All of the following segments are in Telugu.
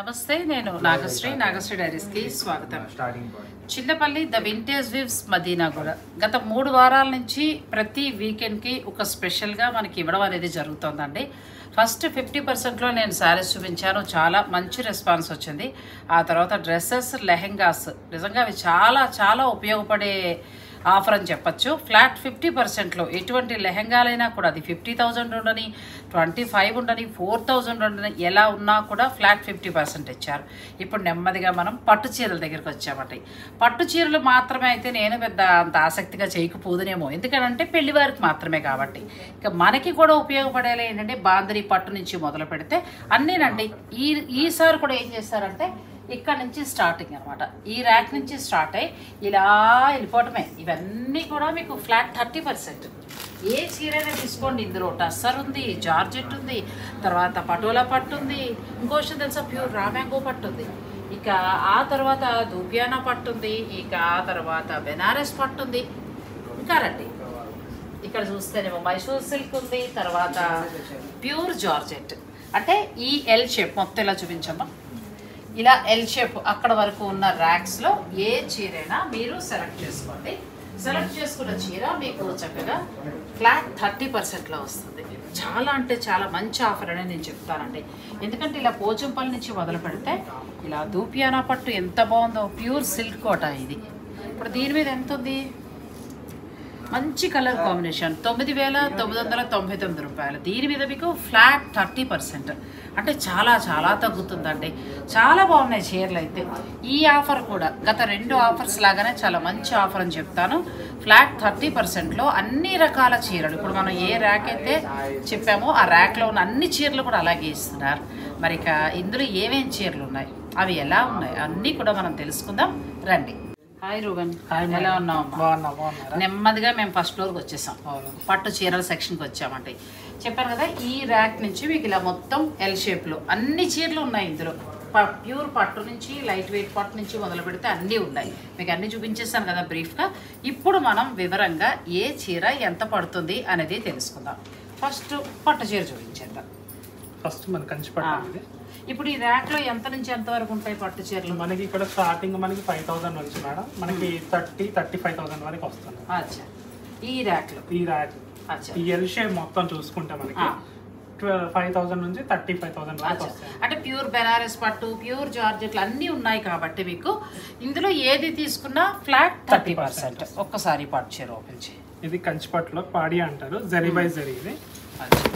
నమస్తే నేను నాగశ్రీ డైరీస్ కి స్వాగతం. చిల్లపల్లి ద వింటేజ్ వీవ్స్ మదీనా కూడా గత 3 వారాల నుంచి ప్రతి వీకెండ్ కి ఒక స్పెషల్ గా మనకి ఇవ్వడం అనేది జరుగుతుందండి. ఫస్ట్ 50% లో నేను సారీస్ చూపించాను, చాలా మంచి రెస్పాన్స్ వచ్చింది. ఆ తర్వాత డ్రెస్సెస్, లెహెంగాస్ నిజంగా అవి చాలా చాలా ఉపయోగపడే ఆఫర్ అని చెప్పచ్చు. ఫ్లాట్ 50%లో ఎటువంటి లెహెంగాలైనా కూడా అది 50,000 ఉండని, 25 ఉండని, 4,000 ఉండని, ఎలా ఉన్నా కూడా ఫ్లాట్ 50% ఇచ్చారు. ఇప్పుడు నెమ్మదిగా మనం పట్టు చీరల దగ్గరికి వచ్చామండి. పట్టు చీరలు మాత్రమే అయితే నేను పెద్ద అంత ఆసక్తిగా చేయకపోదునేమో, ఎందుకంటే పెళ్లి వారికి మాత్రమే కాబట్టి. ఇక మనకి కూడా ఉపయోగపడేలా ఏంటంటే బాందరీ పట్టు నుంచి మొదలు పెడితే అన్నీనండి. ఈసారి కూడా ఏం చేస్తారంటే ఇక్కడ నుంచి స్టార్టింగ్ అనమాట, ఈ ర్యాక్ నుంచి స్టార్ట్ అయ్యి ఇలా వెళ్ళిపోవటమే. ఇవన్నీ కూడా మీకు ఫ్లాట్ 30%. ఏ చీరైనా తీసుకోండి, ఇందులో టస్సర్ ఉంది, జార్జెట్ ఉంది, తర్వాత పటోలా పట్టు ఉంది, ఇంకో విషయం తెలుసా, ప్యూర్ రా మ్యాంగో పట్టు ఉంది, ఇక ఆ తర్వాత దూపియానా పట్టు ఉంది, ఇక ఆ తర్వాత బెనారస్ పట్టు ఉంది. ఇంకా రండి, ఇక్కడ చూస్తేనేమో మైసూర్ సిల్క్ ఉంది, తర్వాత ప్యూర్ జార్జెట్. అంటే ఈ ఎల్ షేప్ మొత్తం ఇలా చూపించమ్మా, ఇలా ఎల్ షేప్ అక్కడ వరకు ఉన్న ర్యాక్స్లో ఏ చీరైనా మీరు సెలెక్ట్ చేసుకోండి. సెలెక్ట్ చేసుకున్న చీర మీకు చక్కగా ఫ్లాట్ 30%లో వస్తుంది. చాలా అంటే చాలా మంచి ఆఫర్ అని నేను చెప్తానండి. ఎందుకంటే ఇలా పోచంపల్లి నుంచి మొదలు పెడితే ఇలా దూపియానా పట్టు ఎంత బాగుందో, ప్యూర్ సిల్క్ కోట ఇది. ఇప్పుడు దీని మీద ఎంత ఉంది, మంచి కలర్ కాంబినేషన్, 9,999 రూపాయలు. దీని మీద మీకు ఫ్లాట్ 30%, అంటే చాలా చాలా తగ్గుతుందండి. చాలా బాగున్నాయి చీరలు అయితే. ఈ ఆఫర్ కూడా గత 2 ఆఫర్స్ లాగానే చాలా మంచి ఆఫర్ అని చెప్తాను. ఫ్లాట్ 30%లో అన్ని రకాల చీరలు, ఇప్పుడు మనం ఏ ర్యాక్ అయితే చెప్పామో ఆ ర్యాక్లో ఉన్న అన్ని చీరలు కూడా అలాగే ఇస్తున్నారు. మరి ఇక ఇందులో ఏమేం చీరలు ఉన్నాయి, అవి ఎలా ఉన్నాయి అన్నీ కూడా మనం తెలుసుకుందాం రండి. హాయ్ రూబెన్, ఎలా ఉన్నాం? నెమ్మదిగా మేము ఫస్ట్ ఫ్లోర్కి వచ్చేసాం, పట్టు చీరల సెక్షన్కి వచ్చామంటే. చెప్పాను కదా, ఈ ర్యాక్ నుంచి మీకు ఇలా మొత్తం ఎల్ షేప్లో అన్ని చీరలు ఉన్నాయి. ఇందులో ప్యూర్ పట్టు నుంచి లైట్ వెయిట్ పట్టు నుంచి మొదలు పెడితే అన్నీ ఉన్నాయి. మీకు అన్నీ చూపించేస్తాను కదా బ్రీఫ్గా. ఇప్పుడు మనం వివరంగా ఏ చీర ఎంత పడుతుంది అనేది తెలుసుకుందాం. ఫస్ట్ పట్టు చీర చూపించేద్దాం. ఫస్ట్ మన కంచి పట్టు. ఇప్పుడు ఈ ర్యాక్ లో ఎంత నుంచి ఎంత వరకు ఉంటాయి పట్టు చీరలు? మనకి ఇక్కడ స్టార్టింగ్ మనకి 5,000 నుంచి మేడం, మనకి 35,000 వరకు వస్తుంది. అచ్చా, ఈ ర్యాక్ లో ఈ ఎల్ షేప్ మొత్తం చూసుకుంటే మనకి 5,000 నుంచి 35,000 వరకు వస్తుంది. అంటే ప్యూర్ బెనారస్ పట్టు, ప్యూర్ జార్జెట్లు అన్ని ఉన్నాయి కాబట్టి మీకు ఇందులో ఏది తీసుకున్నా ఫ్లాట్ 30%. ఒక్కసారి పట్టు చీర ఓపెన్ చేయి. ఇది కంచి పట్టులో పాడి అంటారు, జరీ బై జరీ. ఇది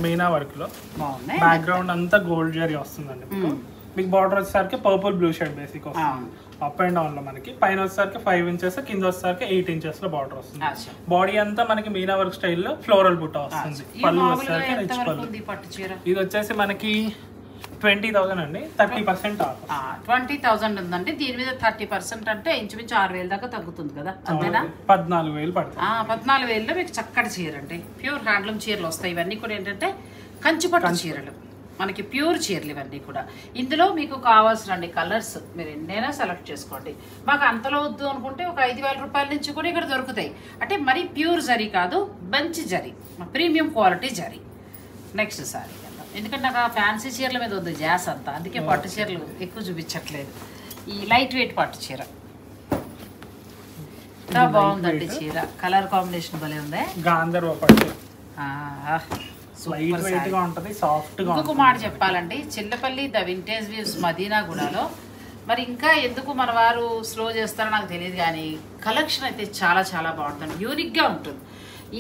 మీనా వర్క్ లో బాగున్నాయి. బ్యాక్గ్రౌండ్ అంతా గోల్డ్ జరీ వస్తుందండి. మీకు బార్డర్ వచ్చేసరికి పర్పుల్ బ్లూ షేడ్ బేసిక్ వస్తుంది. అప్ అండ్ డౌన్ లో మనకి పైన వచ్చేసరికి 5 ఇంచెస్, కింద వచ్చేసరికి 8 ఇంచెస్ లో బార్డర్ వస్తుంది. బాడీ అంతా మనకి మీనా వర్క్ స్టైల్లో ఫ్లోరల్ బుట్ట వస్తుంది. పళ్ళు వచ్చేసరికి రిచ్ పళ్ళు. ఇది వచ్చేసి మనకి 20,000 అండి, 30% ఆఫ్. 20,000 ఉందండి. దీని మీద 30% అంటే ఇంచుమించు 6,000 దాకా తగ్గుతుంది కదా, అంతేనా? 14,000 పడుతుంది. 14,000లో మీకు చక్కటి చీర అండి. ప్యూర్ హ్యాండ్లూమ్ చీరలు వస్తాయి. ఇవన్నీ కూడా ఏంటంటే కంచిపట్టు చీరలు, మనకి ప్యూర్ చీరలు ఇవన్నీ కూడా. ఇందులో మీకు కావాల్సిన కలర్స్ మీరు ఎన్నైనా సెలెక్ట్ చేసుకోండి. మాకు అంతలో వద్దు అనుకుంటే ఒక 5,000 రూపాయల నుంచి కూడా ఇక్కడ దొరుకుతాయి. అంటే మరి ప్యూర్ జరీ కాదు, మంచి zari, premium quality zari. Next sorry, ఎందుకంటే నాకు ఆ ఫ్యాన్సీ చీరల మీద ఉంది జాస్ అంతా, అందుకే పట్టు చీరలు ఎక్కువ చూపించట్లేదు. ఈ లైట్ వెయిట్ పట్టు చీర ఇంకా బాగుందండి. చీర కలర్ కాంబినేషన్ భలే ఉంది. గాంధర్వ పట్టు ఇంకొక మాట చెప్పాలండి, చిల్లపల్లి ద వింటేజ్ వీవ్స్ మదీనా గూడలో మరి ఇంకా ఎందుకు మన వారు స్లో చేస్తారో నాకు తెలియదు, కానీ కలెక్షన్ అయితే చాలా చాలా బాగుంటుంది, యూనిక్గా ఉంటుంది.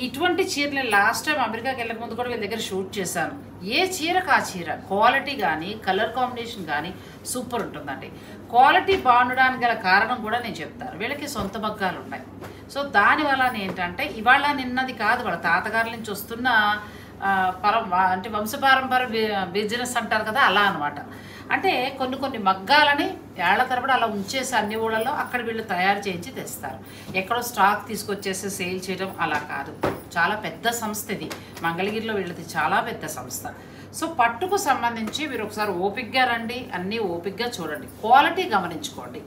ఇటువంటి చీరలు లాస్ట్ టైం అమెరికాకి వెళ్ళక ముందు కూడా వీళ్ళ దగ్గర షూట్ చేశాను. ఏ చీరకు ఆ చీర క్వాలిటీ కానీ కలర్ కాంబినేషన్ కానీ సూపర్ ఉంటుందండి. క్వాలిటీ బాగుండడానికి గల కారణం కూడా నేను చెప్తాను. వీళ్ళకి సొంత మగ్గాలు ఉన్నాయి. సో దానివల్ల ఏంటంటే ఇవాళ నిన్నది కాదు, వాళ్ళ తాతగారి నుంచి వస్తున్న అంటే వంశపారంపర బిజినెస్ అంటారు కదా, అలా అనమాట. అంటే కొన్ని మగ్గాలని ఏళ్ల తరబడి అలా ఉంచేసి అన్ని ఊళ్ళలో అక్కడ వీళ్ళు తయారు చేయించి తెస్తారు. ఎక్కడో స్టాక్ తీసుకొచ్చేసి సేల్ చేయడం అలా కాదు. చాలా పెద్ద సంస్థ ఇది, మంగళగిరిలో వీళ్ళది చాలా పెద్ద సంస్థ. సో పట్టుకు సంబంధించి మీరు ఒకసారి ఓపిక్గా రండి, అన్నీ ఓపిక్గా చూడండి, క్వాలిటీ గమనించుకోండి.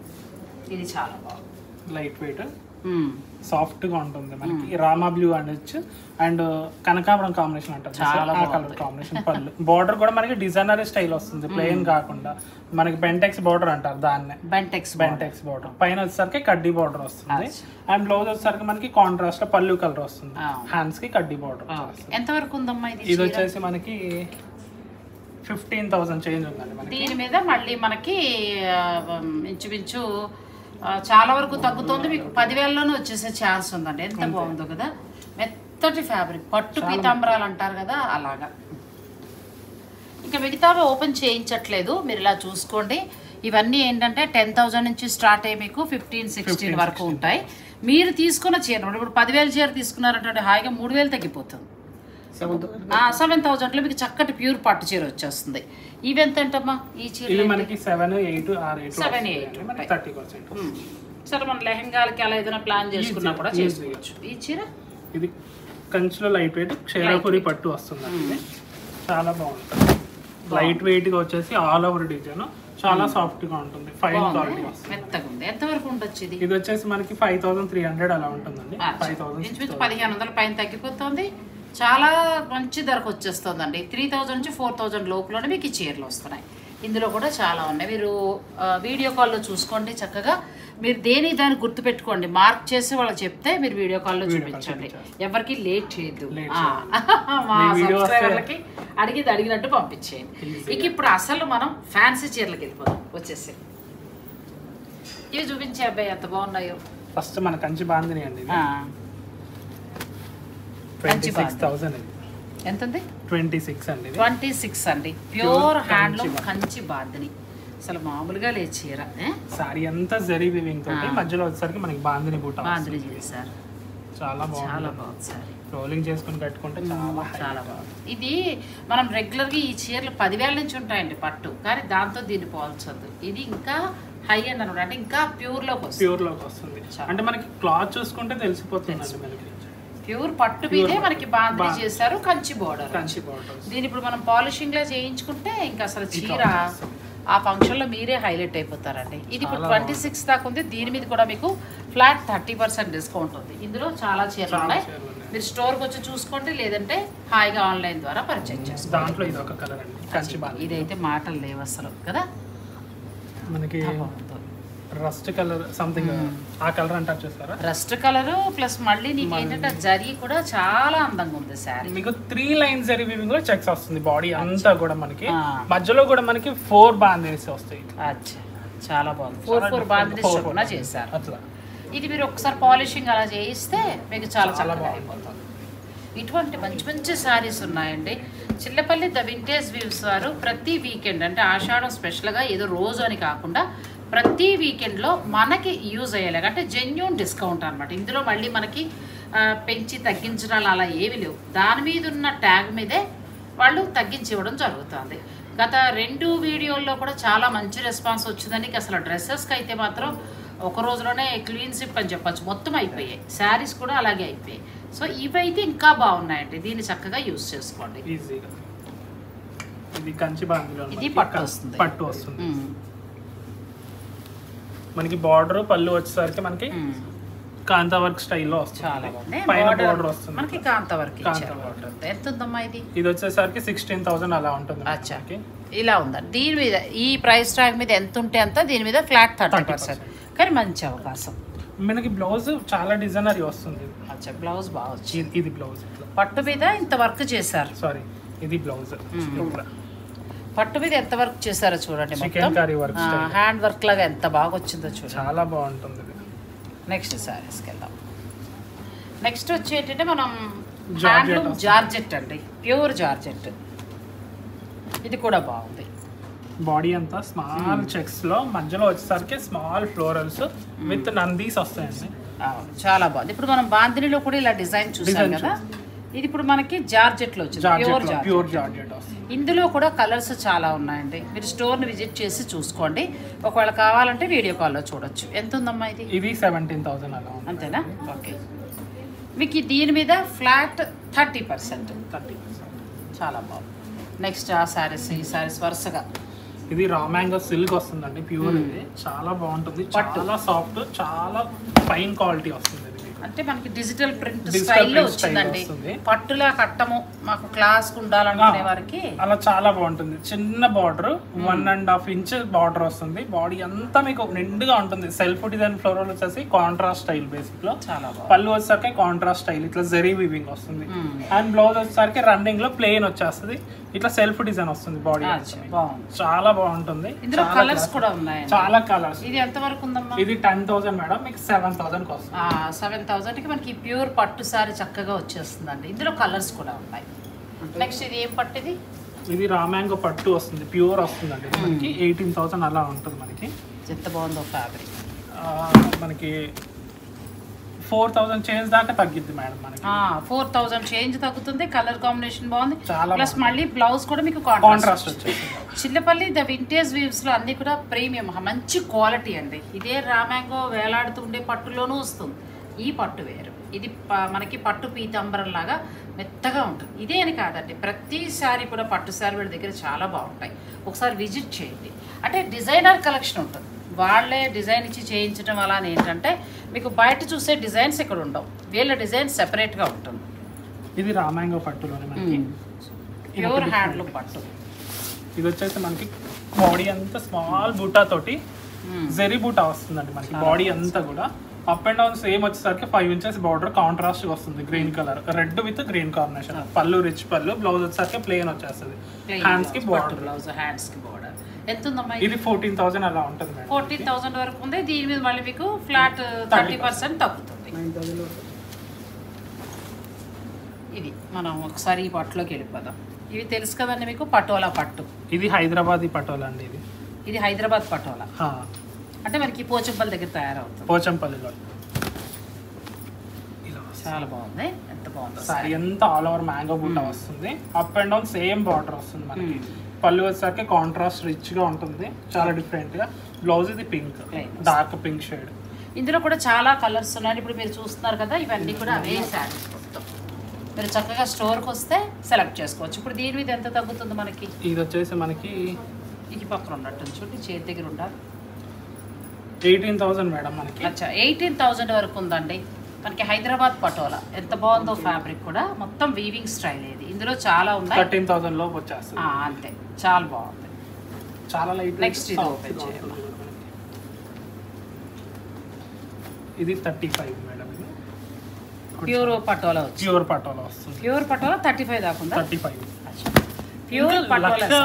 ఇది చాలా బాగుంది, లైట్ వెయిట్. సాఫ్ట్ గా ఉంటుంది మనకి. రామా బ్లూ అనొచ్చు అండ్ కనకాంబరం కాంబినేషన్ అంటారు, ఆ కలర్ కాంబినేషన్. పళ్ళు బార్డర్ కూడా మనకి డిజైనర్ స్టైల్ వస్తుంది, ప్లెయిన్ కాకుండా. మనకి బెంటెక్స్ బార్డర్ అంటారు దాన్నే, బెంటెక్స్ బార్డర్. పైన వచ్చేసరికి కడ్డీ బార్డర్ వస్తుంది అండ్ బ్లౌజ్ వచ్చేసరికి మనకి కాంట్రాస్ట్ పళ్ళు కలర్ వస్తుంది, హ్యాండ్స్ కి కడ్డీ బార్డర్. ఎంత వరకు ఉందమ్మా ఇది? ఇది వచ్చేసి మనకి 15,000 చేంజ్ ఉందండి మనకి. దీని మీద మళ్ళీ మనకి ఇంచుమించు చాలా వరకు తగ్గుతుంది, మీకు 10,000లోనే వచ్చేసే ఛాన్స్ ఉందండి. ఎంత బాగుందో కదా, మెత్తటి ఫ్యాబ్రిక్, పట్టు పీతాంబరాలు అంటారు కదా అలాగా. ఇంకా మిగతావి ఓపెన్ చేయించట్లేదు, మీరు ఇలా చూసుకోండి. ఇవన్నీ ఏంటంటే 10,000 నుంచి స్టార్ట్ అయ్యి మీకు 15-16 వరకు ఉంటాయి. మీరు తీసుకున్న చీర ఇప్పుడు 10,000 చీర తీసుకున్నారంటే హాయిగా 3,000 తగ్గిపోతుంది. 7,000లో మీకు చక్కటి ప్యూర్ పట్టు చీర వచ్చేస్తుంది. ఇవి ఎంత అంటమ్మా ఈ చీర? మనకి 7-8 సరే, మన లెహంగాలకి అలా ఏదైనా ప్లాన్ చేసుకున్నా కూడా చేసుకోవచ్చు. ఈ చీర ఇది కంచిలో లైట్ వెయిట్ క్షేరపురి పట్టు వస్తుంది, చాలా బాగుంటుంది. లైట్ వెయిట్ గా వచ్చేసి ఆల్ ఓవర్ డిజైన్, చాలా సాఫ్ట్ గా ఉంటుంది, ఫైన్ క్వాలిటీ వస్తుంది, మెత్తగా ఉంది. ఎంత వరకు ఉండొచ్చు ఇది? ఇది వచ్చేసి మనకి 5,300 అలా ఉంటుందండి. 1,500 పైన తగ్గిపోతుంది, చాలా మంచి ధరకు వచ్చేస్తుందండి. 3,000 నుంచి 4,000 లోపలనే మీకు ఈ చీరలు వస్తున్నాయి. ఇందులో కూడా చాలా ఉన్నాయి, మీరు వీడియో కాల్లో చూసుకోండి చక్కగా. మీరు దాన్ని గుర్తుపెట్టుకోండి, మార్క్ చేసి వాళ్ళకి చెప్తే మీరు వీడియో కాల్లో చూపించండి, ఎవరికి లేట్ చేయొద్దు. మా సబ్స్క్రైబర్లకి అడిగినట్టు పంపించేయండి. ఇక ఇప్పుడు అసలు మనం ఫ్యాన్సీ చీరలకు వెళ్ళిపోదాం, వచ్చేసి ఇవి చూపించే అబ్బాయి ఎంత బాగున్నాయో. ఫస్ట్ మన కంచి బాందిని అండి, 26,000. ఎంత ఉంది? 26 అండి. 26 అండి, ప్యూర్ హ్యాండ్లూమ్ కంచి బాందిని. అసలు మామూలుగా లేదు చీర. సారీ అంతా జరీ వీవింగ్ తోటి మధ్యలో వచ్చేసరికి మనకి బాందిని బూట బాందిని చేశారు, చాలా చాలా బాగుంది సారీ. రోలింగ్ చేసుకుని కట్టుకుంటే చాలా బాగుంది. ఇది మనం రెగ్యులర్గా ఈ చీరలు 10,000 నుంచి ఉంటాయండి పట్టు, కానీ దాంతో దీన్ని పోల్చొద్దు. ఇది ఇంకా హై అండ్ అనమాట, అంటే ఇంకా ప్యూర్ లోకి వస్తుంది. అంటే మనకి క్లాత్ చూసుకుంటే తెలిసిపోతుంది మనకి ప్యూర్ పట్టు మీదే మనకి బాందిని చేశారు, కంచి బోర్డర్. దీని ఇప్పుడు మనం పాలిషింగ్ లా చేయించుకుంటే ఇంకా అసలు చీర ఆ ఫంక్షన్ లో మీరే హైలైట్ అయిపోతారండి. ఇది ఇప్పుడు 26 దాకా ఉంది. దీని మీద కూడా మీకు ఫ్లాట్ 30% డిస్కౌంట్ ఉంది. ఇందులో చాలా చీరలు ఉన్నాయి, మీరు స్టోర్కి వచ్చి చూసుకోండి, లేదంటే హాయిగా ఆన్లైన్ ద్వారా పర్చేజ్ చేసుకోండి. దాంట్లో ఇది ఒక కలర్ అండి, కంచి బాందిని. ఇదైతే మాటలు లేవు అసలు కదా, మనకి రస్ట్ కలర్ సంథింగ్ ఆ కలర్ అంటారు చూస్తారా, రస్ట్ కలర్ ప్లస్ మళ్ళీ నీకు ఏంటంటే జరీ కూడా చాలా అందంగా ఉంది సారీ. మీకు 3 లైన్స్ జరీ వీవింగ్ లో చెక్స్ వస్తుంది, బాడీ అంతా కూడా మనకి మధ్యలో కూడా మనకి 4 బాందినీస్ వస్తాయి. అచ్చా, చాలా బాగుంది. 4 బాందినీస్ చొప్పున చేశారు అట్లా. ఇది మీరు ఒకసారి పాలిషింగ్ అలా చేయిస్తే మీకు చాలా చక్కగా అయిపోతుంది. ఇటువంటి మంచి మంచి శారీస్ ఉన్నాయండి. చిల్లపల్లి ద వింటేజ్ వీవ్స్ వారు ప్రతి వీకెండ్, అంటే ఆషాఢం స్పెషల్గా ఏదో రోజు అని కాకుండా ప్రతి వీకెండ్లో మనకి యూజ్ అయ్యేలాగా, అంటే జెన్యూన్ డిస్కౌంట్ అనమాట. ఇందులో మళ్ళీ మనకి పెంచి తగ్గించడాలు అలా ఏమి లేవు, దాని మీద ఉన్న ట్యాగ్ మీదే వాళ్ళు తగ్గించి ఇవ్వడం జరుగుతుంది. గత 2 వీడియోల్లో కూడా చాలా మంచి రెస్పాన్స్ వచ్చిందండి. అసలు డ్రెస్సెస్కి అయితే మాత్రం ఒక రోజులోనే క్లీన్ స్లిప్ అని చెప్పచ్చు, మొత్తం అయిపోయాయి. శారీస్ కూడా అలాగే అయిపోయాయి. సో ఇవైతే ఇంకా బాగున్నాయండి, దీన్ని చక్కగా యూజ్ చేసుకోండి. ఈజీగా ఇది కంచి బాందిలో ఇది పట్టు వస్తుంది. మనకి బార్డర్ పళ్ళు వచ్చేసరికి మనకి కాంతా వర్క్ స్టైల్లో వస్తుంది, చాలా బాగుంది. పైన బార్డర్ వస్తుంది మనకి కాంతా వర్క్. ఎంత ఉందమ్మా ఇది? ఇది వచ్చేసరికి 16,000 అలా ఉంటుంది. అచ్చా, ఇలా ఉందండి. దీని మీద ఈ ప్రైస్ ట్యాగ్ మీద ఎంత ఉంటే అంత, దీని మీద ఫ్లాట్ 30%, కానీ మంచి అవకాశం. మనకి బ్లౌజ్ చాలా డిజైనరీ వస్తుంది. అచ్చా, బ్లౌజ్ బాగా వచ్చింది. ఇది బ్లౌజ్ పట్టు మీద ఇంత వర్క్ చేశారు. సారీ, ఇది బ్లౌజ్ పట్టు మీద ఎంత వర్క్ చేశారో చూడండి, హ్యాండ్ వర్క్ లాగా ఎంత బాగా వచ్చిందో చూడండి, చాలా బాగుంటుంది. నెక్స్ట్ సారీస్కి వెళ్దాం. నెక్స్ట్ వచ్చి ఏంటంటే మనం హ్యాండ్లూమ్ జార్జెట్ అండి, ప్యూర్ జార్జెట్. ఇది కూడా బాగుంది. బాడీ అంతా స్మాల్ చెక్స్ లో మధ్యలో వచ్చేసరికి స్మాల్ ఫ్లోరల్స్ విత్ నందీస్ వస్తాయండి, చాలా బాగుంది. ఇప్పుడు మనం బాందినిలో కూడా ఇలా డిజైన్ చూసాం కదా, ఇది ఇప్పుడు మనకి జార్జెట్ లో వచ్చింది, ప్యూర్ జార్జెట్. ఇందులో కూడా కలర్స్ చాలా ఉన్నాయండి, మీరు స్టోర్ని విజిట్ చేసి చూసుకోండి. ఒకవేళ కావాలంటే వీడియో కాల్లో చూడొచ్చు. ఎంత ఉందమ్మా ఇది? ఇది 17,000 అలా ఉంది. అంతేనా? ఓకే. మీకు దీని మీద ఫ్లాట్ 30%. చాలా బాగుంది. నెక్స్ట్ ఆ శారీస్, ఈ శారీస్ వరుసగా. ఇది రా మ్యాంగో సిల్క్ వస్తుందండి, ప్యూర్. ఇది చాలా బాగుంటుంది, చాలా సాఫ్ట్, చాలా ఫైన్ క్వాలిటీ వస్తుంది. ఇది మీకు అంటే మనకి డిజిటల్ ప్రింట్ స్టైల్లో వచ్చిందండి. పట్టులా కట్టము మాకు క్లాస్ ఉండాలనుకునే వారికి అలా చాలా బాగుంటుంది. చిన్న బార్డర్ 1.5 ఇంచ్ బార్డర్ వస్తుంది. బాడీ అంతా మీకు నిండుగా ఉంటుంది. సెల్ఫ్ డిజైన్ ఫ్లోరల్ వచ్చేసి కాంట్రాస్ట్ స్టైల్ బేసిక్ లో. పళ్ళు వచ్చేసరికి కాంట్రాస్ట్ స్టైల్ ఇట్లా జరీ వీవింగ్ వస్తుంది. అండ్ బ్లౌజ్ వచ్చేసరికి రన్నింగ్ లో ప్లెయిన్ వచ్చేస్తుంది. ఇట్లా సెల్ఫ్ డిజైన్ వస్తుంది. బాడీ చాలా బాగుంటుంది. ఇందులో కలర్స్ కూడా ఉన్నాయి, చాలా కలర్స్. ఇది ఎంత వరకు ఉందమ్మా? ఇది 10,000 మేడం, మీకు 7,000 కి వస్తుంది. 7,000 కి మనకి ప్యూర్ పట్టు సారీ చక్కగా వచ్చేస్తుందండి. ఇందులో కలర్స్ కూడా ఉన్నాయి. నెక్స్ట్ ఇది ఏం పట్టు? ఇది రామాంగో పట్టు వస్తుంది, ప్యూర్ వస్తుందండి. మనకి 18,000 అలా ఉంటుంది. మనకి ఎంత బాగుందో ఫ్యాబ్రిక్. మనకి 4,000 చేంజ్ దాకా తగ్గిద్ది మేడం. మనకి 4,000 చేంజ్ తగ్గుతుంది. కలర్ కాంబినేషన్ బాగుంది. చాలా ప్లస్ మళ్ళీ బ్లౌజ్ కూడా మీకు కాంట్రాస్ట్ వచ్చేసి. చిల్లపల్లి ద వింటేజ్ వీవ్స్ లో అన్ని కూడా ప్రీమియం, మంచి క్వాలిటీ అండి. ఇదే రామాంగో వేలాడుతుండే పట్టులోనూ వస్తుంది. ఈ పట్టు వేరు, ఇది మనకి పట్టు పీతాంబరం లాగా మెత్తగా ఉంటుంది. ఇదే అని కాదండి, ప్రతి సారీ కూడా పట్టు సారీ వీళ్ళ దగ్గర చాలా బాగుంటాయి. ఒకసారి విజిట్ చేయండి. అంటే డిజైనర్ కలెక్షన్ ఉంటుంది, వాళ్ళే డిజైన్ ఇచ్చి చేయించడం వల్ల ఏంటంటే మీకు బయట చూసే డిజైన్స్ ఇక్కడ ఉండవు. వీళ్ళ డిజైన్ సెపరేట్గా ఉంటుంది. ఇది రామాంగో పట్టులోనే మనకి ప్యూర్ హ్యాండ్లూమ్ పట్టు. ఇది వచ్చేసి మనకి బాడీ అంతా స్మాల్ బూటా తోటి జెరీ బూటా వస్తుందండి. మనకి బాడీ అంతా కూడా అప్ అండ్ డౌన్ సేమ్ వచ్చేసరికి 5 ఇంచెస్ బార్డర్ కాంట్రాస్ట్ వస్తుంది. Green colour, red with green combination. పళ్ళు రిచ్ పళ్ళు, బ్లౌజ్ వచ్చేసరికి ప్లెయిన్ వచ్చేస్తుంది. హ్యాండ్స్ కి బార్డర్, బ్లౌజ్ హ్యాండ్స్ కి బార్డర్. ఎంత ఉందమ్మా? ఇది 14,000 అలా ఉంటుంది మేడం. 14,000 వరకు ఉంది. దీని మీద మళ్ళీ మీకు ఫ్లాట్ 30% తగ్గుతుంది. ఇది మనం ఒకసారి ఈ పట్టులోకి వెళ్ళిపోదాం. ఇవి తెలుసు కదండి మీకు, పటోలా పట్టు. ఇది హైదరాబాద్ పటోలా అండి. ఇది హైదరాబాద్ పటోలా అంటే మనకి పోచంపల్లి దగ్గర తయారవుతుంది. పోచంపల్లిలో చాలా బాగుంది. ఎంత బాగుంది సారీ అంతా ఆల్ ఓవర్ మ్యాంగో బూటా వస్తుంది. Up and down same border వస్తుంది మనకి. పళ్ళు వచ్చేసరికి కాంట్రాస్ట్ రిచ్ గా ఉంటుంది, చాలా డిఫరెంట్ గా. బ్లౌజ్ ఇది పింక్, డార్క్ పింక్ షేడ్. ఇందులో కూడా చాలా కలర్స్ ఉన్నాయి. ఇప్పుడు మీరు చూస్తున్నారు కదా, ఇవన్నీ కూడా అవే శారీస్ మొత్తం. మీరు చక్కగా స్టోర్కి వస్తే సెలెక్ట్ చేసుకోవచ్చు. ఇప్పుడు దీని మీద ఎంత తగ్గుతుంది మనకి? ఇది వచ్చేసి మనకి ఇది పక్కన ఉన్నట్టు చూడండి, చేతి దగ్గర ఉండాలి. 18,000 మేడం మనకి. అచ్చా, 18,000 వరకు ఉందండి మనకి. హైదరాబాద్ పటోలా ఎంత బాగుందో ఫ్యాబ్రిక్ కూడా, మొత్తం వీవింగ్ స్టైల్. ఇది ఇందులో చాలా ఉన్నాయి. 13,000 లోపు వచ్చేస్తుంది. అంతే, చాలా బాగుంది, చాలా లైట్. నెక్స్ట్ ఇది ఓపెన్ చేయాలి. ఇది 35 మేడం. ఇది ప్యూర్ పటోలా వచ్చి ప్యూర్ పటోలా వస్తుంది. ప్యూర్ పటోలా 35 దాకా ఉందా? 35. ప్యూర్ పటోలా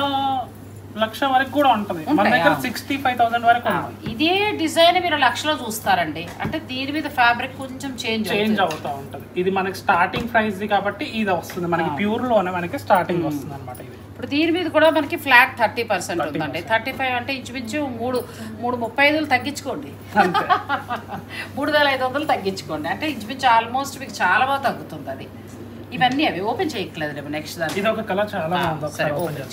లక్ష వరకు కూడా ఉంటుంది మన దగ్గర. 65,000 వరకు ఉంది. ఇదే డిజైన్ మీరు లక్షలో చూస్తారండి. అంటే దీని మీద ఫ్యాబ్రిక్ కొంచెం చేంజ్ అవుతా ఉంటుంది. ఇది మనకి స్టార్టింగ్ ప్రైస్ కాబట్టి ఇది వస్తుంది మనకి. ప్యూర్ లోనే మనకి స్టార్టింగ్ వస్తుంది అనమాట. ఇది ఇప్పుడు దీని మీద కూడా మనకి ఫ్లాట్ 30% ఉందండి. 35 అంటే ఇంచుమించు 335 తగ్గించుకోండి, 3,500 తగ్గించుకోండి. అంటే ఇంచుమించు ఆల్మోస్ట్ మీకు చాలా బాగా తగ్గుతుంది అది. ఇవన్నీ అవి ఓపెన్ చేయట్లేదు. నెక్స్ట్ దాన్ని ఇది ఒక కలర్ చాలా బాగుంది.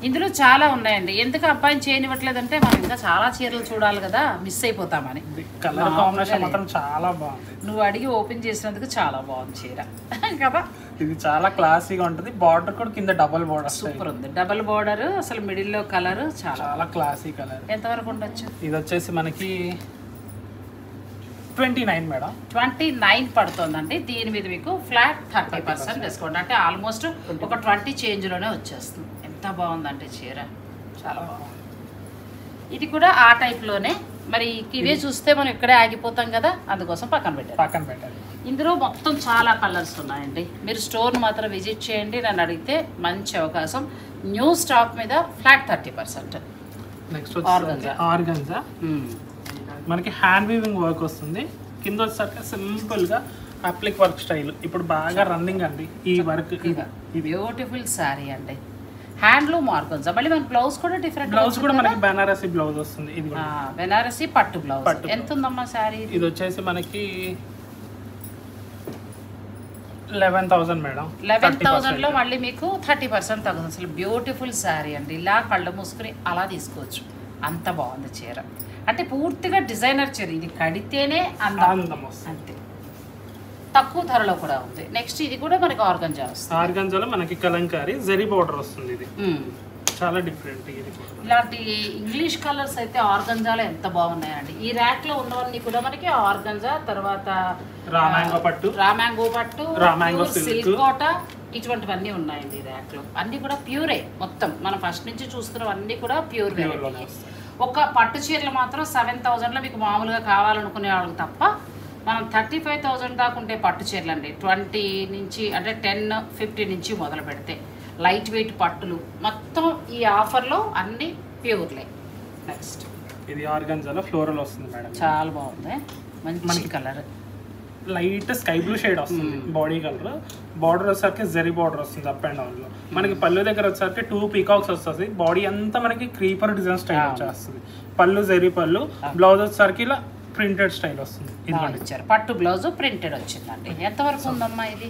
ఇందులో చాలా ఉన్నాయండి. ఎందుకు అబ్బాయిని చేయనివ్వట్లేదంటే మనం ఇంకా చాలా చీరలు చూడాలి కదా, మిస్ అయిపోతామని. కలర్ కాంబినేషన్ మాత్రం చాలా బాగుంది. నువ్వు అడిగి ఓపెన్ చేసినందుకు చాలా బాగుంది చీర కదా. ఇది చాలా క్లాసీగా ఉంటుంది. బార్డర్ కూడా కింద డబుల్ బార్డర్ సూపర్ ఉంది. డబుల్ బార్డర్, అసలు మిడిల్ లో కలర్ చాలా క్లాసీ కలర్. ఎంతవరకు ఉండొచ్చు? ఇది వచ్చేసి మనకి 29 మేడం. 29 పడుతుందండి. దీని మీద మీకు ఫ్లాట్ 30% డిస్కౌంట్. అంటే ఆల్మోస్ట్ ఒక 20 చేంజ్ లోనే వచ్చేస్తుంది. ఎంత బాగుందంటే చీర, చాలా బాగుంది. ఇది కూడా ఆ టైప్ లోనే. మరి ఇవే చూస్తే మనం ఇక్కడే ఆగిపోతాం కదా, అందుకోసం పక్కన పెట్టాలి. ఇందులో మొత్తం చాలా కలర్స్ ఉన్నాయండి. మీరు స్టోర్ మాత్రం విజిట్ చేయండి. నన్ను అడిగితే మంచి అవకాశం. న్యూ స్టాక్ మీద ఫ్లాట్ 30%. నెక్స్ట్ ఆర్గంజా మనకి హ్యాండ్ వీవింగ్ వర్క్ వస్తుంది. కింద వచ్చేసరికి సింపుల్ గా అప్లిక్ వర్క్ స్టైల్ ఇప్పుడు బాగా రన్నింగ్ అండి. ఈ వర్క్ బ్యూటిఫుల్ సారీ అండి. Handloom organza. మళ్ళీ మన బ్లౌజ్ కూడా డిఫరెంట్. బ్లౌజ్ కూడా మనకి బెనారసి బ్లౌజ్ వస్తుంది. ఇది బెనారసి పట్టు బ్లౌజ్. ఎంత ఉందమ్మా సారీ? ఇది వచ్చేసి మనకి 11,000 మేడం. 11,000 లో మళ్ళీ మీకు 30% తగ్గుతుంది. అసలు బ్యూటిఫుల్ సారీ అండి. ఇలా కళ్ళు మూసుకుని అలా తీసుకోవచ్చు, అంత బాగుంది చీర. అంటే పూర్తిగా డిజైనర్ చీర. ఇది కడితేనే అందం, అంతే. తక్కువ ధరలో కూడా ఉంది. నెక్స్ట్ ఇది కూడా మనకి ఆర్గంజా వస్తుంది. ఆర్గంజాలో మనకి కలంకారీ జరీ బోర్డర్ వస్తుంది. ఇది చాలా డిఫరెంట్ ఇది. ఇలాంటి ఇంగ్లీష్ కలర్స్ అయితే ఆర్గంజాలో ఎంత బాగున్నాయండి. ఈ ర్యాక్ లో ఉన్నవన్నీ కూడా మనకి ఆర్గంజా, తర్వాత రామాంగో పట్టు, రామాంగో సిల్క్ కోట, ఇటువంటివన్నీ ఉన్నాయండి ఈ ర్యాక్ లో. అన్ని కూడా ప్యూరే మొత్తం. మనం ఫస్ట్ నుంచి చూస్తున్నవన్నీ కూడా ప్యూర్. ఒక పట్టు చీరలు మాత్రం 7,000లో మీకు మామూలుగా కావాలనుకునే వాళ్ళకి తప్ప, మనం 35,000 దాకా ఉంటే పట్టు చీరలు అండి. 20 నుంచి అంటే 10, 50 నుంచి మొదలు పెడితే లైట్ వెయిట్ పట్టులు మొత్తం ఈ ఆఫర్లో అన్ని ప్యూర్లే. నెక్స్ట్ ఇది ఆర్గంజాలో ఫ్లోరల్ వస్తుంది మేడం. చాలా బాగుంది, మంచి colour, light sky blue shade వస్తుంది బాడీ కలర్. బార్డర్ వచ్చేసరికి జరీ బార్డర్ వస్తుంది అప్ అండ్ డౌన్ లో. మనకి పళ్ళు దగ్గర వచ్చేసరికి 2 పీకాక్స్ వస్తుంది. బాడీ అంతా మనకి క్రీపర్ డిజైన్ స్టైల్ వచ్చేస్తుంది. పళ్ళు జరీ పళ్ళు, బ్లౌజ్ వచ్చేసరికి ఇలా ప్రింటెడ్ స్టైల్ వస్తుంది. ఇచ్చారు పట్టు బ్లౌజ్ ప్రింటెడ్ వచ్చిందండి. ఎంతవరకు ఉందమ్మా ఇది?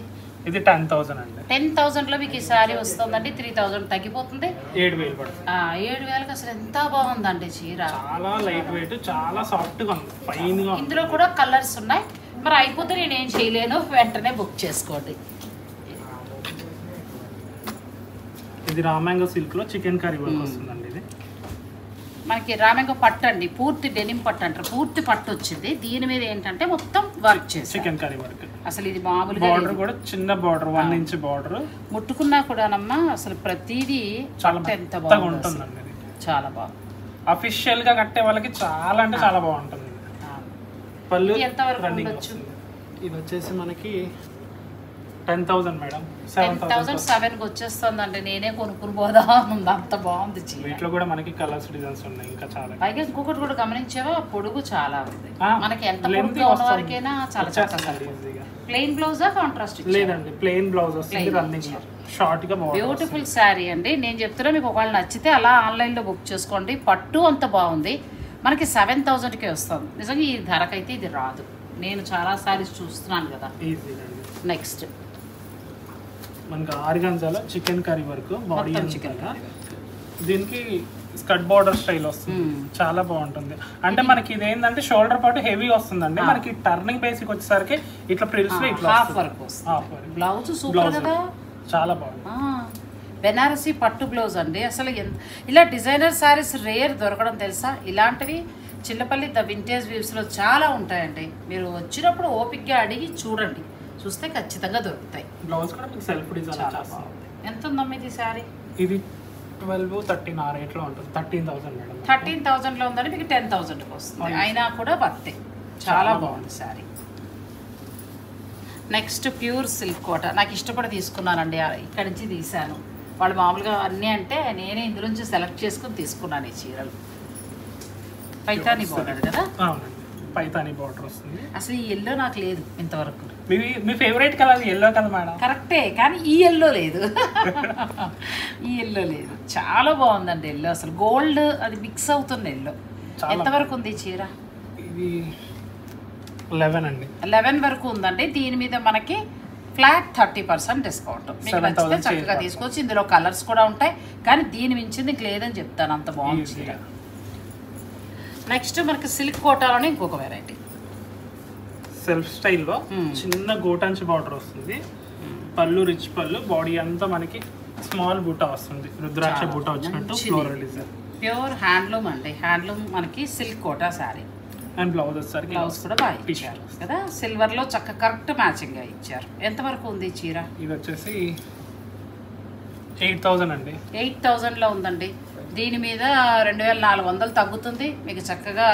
ఇది 10,000 అండి. 10,000లో మీకు ఈ సారీ వస్తుందండి. 3,000 తగ్గిపోతుంది. 7,000 పడుతుంది. 7,000కి అసలు ఎంత బాగుందండి చీర. చాలా లైట్ వెయిట్, చాలా సాఫ్ట్ గా ఉంది, ఫైన్ గా. ఇందులో కూడా కలర్స్ ఉన్నాయి. మరి అయిపోతే నేనేం చేయలేను, వెంటనే బుక్ చేసుకోండి. ఇది రామాంగో సిల్క్ లో చికెన్ కర్రీ వర్క్ వస్తుందండి. ఇది మనకి రామాంగో పట్టు అండి, పూర్తి డెనిమ్ పట్టు అంటారు. పూర్తి పట్టు వచ్చింది. దీని మీద ఏంటంటే మొత్తం వర్క్ చేసి చికెన్ కర్రీ వర్క్. అసలు ఇది మామూలుగా బార్డర్ కూడా చిన్న బార్డర్, 1 ఇంచ్ బార్డర్. ముట్టుకున్నా కూడానమ్మా అసలు ప్రతిదీ చాలా ఎంత బాగుంటుందండి. ఉంటుందండి. చాలా బాగుంది. అఫీషియల్ గా కట్టే వాళ్ళకి చాలా అంటే చాలా బాగుంటుంది. పళ్ళు రన్నింగ్ వస్తుంది. ఇది వచ్చేసి మనకి 10,000 మేడం. 10,007కి వచ్చేస్తుందండి. నేనే కొనుక్కుని పోదాం ఉంది, అంత బాగుంది చీర. వీటిలో కూడా మనకి కలర్స్ డిజైన్స్ ఉన్నాయి ఇంకా చాలా. పైగా ఇంకొకటి కూడా గమనించావా, పొడుగు చాలా ఉంది. మనకి ఎంత పొడుగుగా ఉన్న వరకైనా చాలా చక్కగా. ప్లెయిన్ బ్లౌజా కాంట్రాస్ట్? లేదండి, ప్లెయిన్ బ్లౌజ్ వస్తుంది, రన్నింగ్ షార్ట్ గా. బ్యూటిఫుల్ శారీ అండి. నేను చెప్తున్నా మీకు ఒకవేళ నచ్చితే అలా ఆన్లైన్లో బుక్ చేసుకోండి. పట్టు అంత బాగుంది. మనకి 7,000కే వస్తుంది. నిజంగా ఈ ధరకైతే ఇది రాదు. నేను చాలా సారీస్ చూస్తున్నాను కదా. నెక్స్ట్ మనకి ఆర్గాన్జాలో chikankari work, body chikan. దీనికి స్కర్ట్ బార్డర్ స్టైల్ వస్తుంది, చాలా బాగుంటుంది. అంటే మనకి ఇది ఏంటంటే షోల్డర్ పాటు హెవీ వస్తుందండి. మనకి టర్నింగ్ బేసిక్ వచ్చేసరికి ఇట్లా ప్రిల్స్ లో ఇట్లా హాఫ్ వర్క్ వస్తుంది. బ్లౌజ్ సూపర్ కదా, చాలా బాగుంది. బెనారసీ పట్టు బ్లౌజ్ అండి. అసలు ఇలా డిజైనర్ శారీస్ రేర్ దొరకడం తెలుసా. ఇలాంటివి చిల్లపల్లి ద వింటేజ్ వీవ్స్లో చాలా ఉంటాయండి. మీరు వచ్చినప్పుడు ఓపిక్గా అడిగి చూడండి, చూస్తే ఖచ్చితంగా దొరుకుతాయి. బ్లౌజ్ కూడా మీకు సెల్ఫ్ డిజైన్ చాలా బాగుంది. ఎంత ఉందమ్మా ఇది శారీ? ఇది 12-13 ఆ రేట్లో ఉంటుంది. 13,000 మేడం. 13,000లో ఉందని మీకు 10,000కి వస్తుంది. అయినా కూడా వర్తే, చాలా బాగుంది శారీ. నెక్స్ట్ ప్యూర్ సిల్క్ కోట. నాకు ఇష్టపడి తీసుకున్నానండి, ఇక్కడి నుంచి తీసాను. వాళ్ళు మామూలుగా అన్నీ అంటే నేనే ఇందులో నుంచి సెలెక్ట్ చేసుకుని తీసుకున్నాను ఈ చీరలు. పైతాని బార్డర్ కదా? పైతాని బార్డర్ వస్తుంది. అసలు ఈ ఎల్లో నాకు లేదు ఇంతవరకు. మీ ఫేవరెట్ కలర్ ఎల్లో కదా మేడం? కరెక్టే, కానీ ఈ ఎల్లో లేదు. ఈ ఎల్లో లేదు. చాలా బాగుందండి ఎల్లో. అసలు గోల్డ్ అది మిక్స్ అవుతుంది ఎల్లో. ఎంతవరకు ఉంది ఈ చీర? ఇది 11 అండి. 11 వరకు ఉందండి. దీని మీద మనకి ఫ్లాట్ 30% డిస్కౌంట్. మీకు నచ్చితే చక్కగా తీసుకోవచ్చు. ఇందులో కలర్స్ కూడా ఉంటాయి, కానీ దీని మించింది లేదని చెప్తాను, అంత బాగుంది చీర. నెక్స్ట్ మనకి సిల్క్ కోటాలోనే ఇంకొక వెరైటీ, సెల్ఫ్ స్టైల్లో చిన్న గోటాంచి బార్డర్ వస్తుంది. పళ్ళు రిచ్ పళ్ళు, బాడీ అంతా మనకి స్మాల్ బూటా వస్తుంది, రుద్రాక్ష బూటా వచ్చినట్టు ఫ్లోరల్ డిజైన్. ప్యూర్ హ్యాండ్లూమ్ అండి. హ్యాండ్లూమ్ మనకి silk Kota sari. And blouse వచ్చేసరికి బ్లౌజ్ కూడా బాగా ఇచ్చారు కదా, సిల్వర్ లో చక్క కరెక్ట్ మ్యాచింగ్ గా ఇచ్చారు. ఎంత వరకు ఉంది చీర? ఇది వచ్చేసి 8,000 అండి. 8,000లో ఉందండి. దీని మీద 2,400 తగ్గుతుంది. మీకు చక్కగా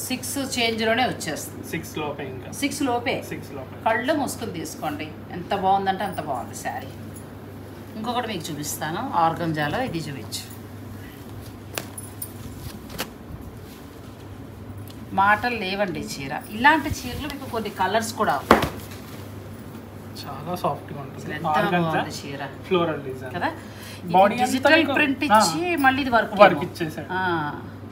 6 చేంజ్లోనే వచ్చేస్తుంది. 6 లోపే, ఇంకా 6 లోపే. కళ్ళు మూసుకుని తీసుకోండి. ఎంత బాగుందంటే అంత బాగుంది శారీ. ఇంకొకటి మీకు చూపిస్తాను ఆర్గంజాలో, ఇది చూపించు. మాటలు లేవండి చీర. ఇలాంటి చీరలు మీకు కొన్ని కలర్స్ కూడా చాలా సాఫ్ట్ గా ఉంటుంది. ఎంత బాగుంది చీర, ఫ్లోరల్ డిజైన్ కదా. డిజిటల్ ప్రింట్ ఇచ్చి మళ్ళీ ఇది వర్క్ ఇచ్చేసాడు,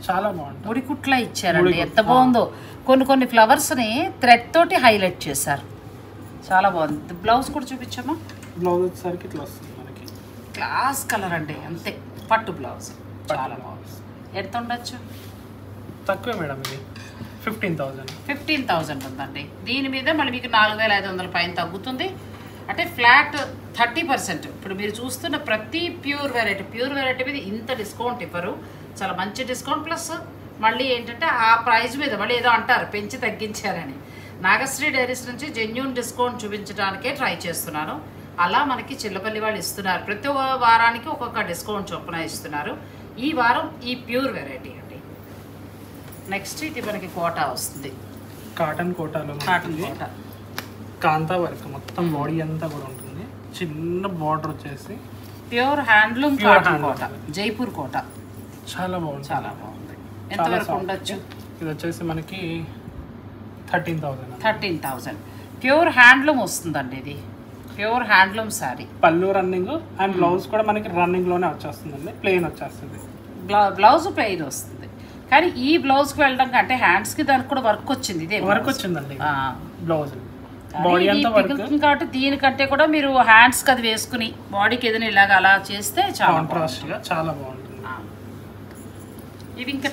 చాలా బాగుంది. ముడి కుట్లా ఇచ్చారండి, ఎంత బాగుందో. కొన్ని ఫ్లవర్స్ ని థ్రెడ్ తోటి హైలైట్ చేశారు, చాలా బాగుంది. బ్లౌజ్ కూడా చూపించమ్మా. బ్లౌజ్ వచ్చేసరికి ఇట్లా వస్తుంది మనకి, క్లాస్ కలర్ అండి, అంతే. పట్టు బ్లౌజ్ చాలా బాగుంది. ఎంత ఉండొచ్చు? తక్కువే మేడం, ఇది 15,000 ఉందండి. దీని మీద మళ్ళీ మీకు 4,500 పైన తగ్గుతుంది. అంటే ఫ్లాట్ 30%. ఇప్పుడు మీరు చూస్తున్న ప్రతి ప్యూర్ వెరైటీ మీద ఇంత డిస్కౌంట్ ఇవ్వరు. చాలా మంచి డిస్కౌంట్. ప్లస్ మళ్ళీ ఏంటంటే ఆ ప్రైస్ మీద మళ్ళీ ఏదో అంటారు పెంచి తగ్గించారని. నాగశ్రీ డైరీస్ నుంచి జెన్యూన్ డిస్కౌంట్ చూపించడానికే ట్రై చేస్తున్నాను. అలా మనకి చిల్లపల్లి వాళ్ళు ఇస్తున్నారు. ప్రతి వారానికి ఒక్కొక్క డిస్కౌంట్ చొప్పున ఇస్తున్నారు. ఈ వారం ఈ ప్యూర్ వెరైటీ అండి. నెక్స్ట్ ఇది మనకి కోటా వస్తుంది. కాటన్ కోటాలో కాంతా వర్క్ మొత్తం బాడీ అంతా కూడా ఉంటుంది. చిన్న బార్డర్ వచ్చేసి ప్యూర్ హ్యాండ్లూమ్ కాటన్ కోట, జైపూర్ కోట. చాలా బాగుంది. చాలా బాగుంది. ఎంతవరకు ఉండొచ్చు? ఇది వచ్చేసి మనకి 13,000. ప్యూర్ హ్యాండ్లూమ్ వస్తుందండి. ఇది ప్యూర్ హ్యాండ్లూమ్ శారీ. పళ్ళు రన్నింగ్ అండ్ బ్లౌజ్ కూడా మనకి రన్నింగ్ లోనే వచ్చేస్తుందండి. ప్లెయిన్ వచ్చేస్తుంది. బ్లౌజ్ ప్లెయిన్ వస్తుంది. కానీ ఈ బ్లౌజ్ కి వెళ్ళడం కంటే హ్యాండ్స్ కి దానికి కూడా వర్క్ వచ్చింది. ఇదే వర్క్ వచ్చిందండి బ్లౌజ్. బాడీ అంతా వర్క్ కాబట్టి దీనికంటే కూడా మీరు హ్యాండ్స్ కి అది వేసుకుని బాడీకి ఏదైనా ఇలాగ అలా చేస్తే చాలా కాంట్రాస్ట్ గా చాలా బాగుంటుంది. ఇవి ఇంకా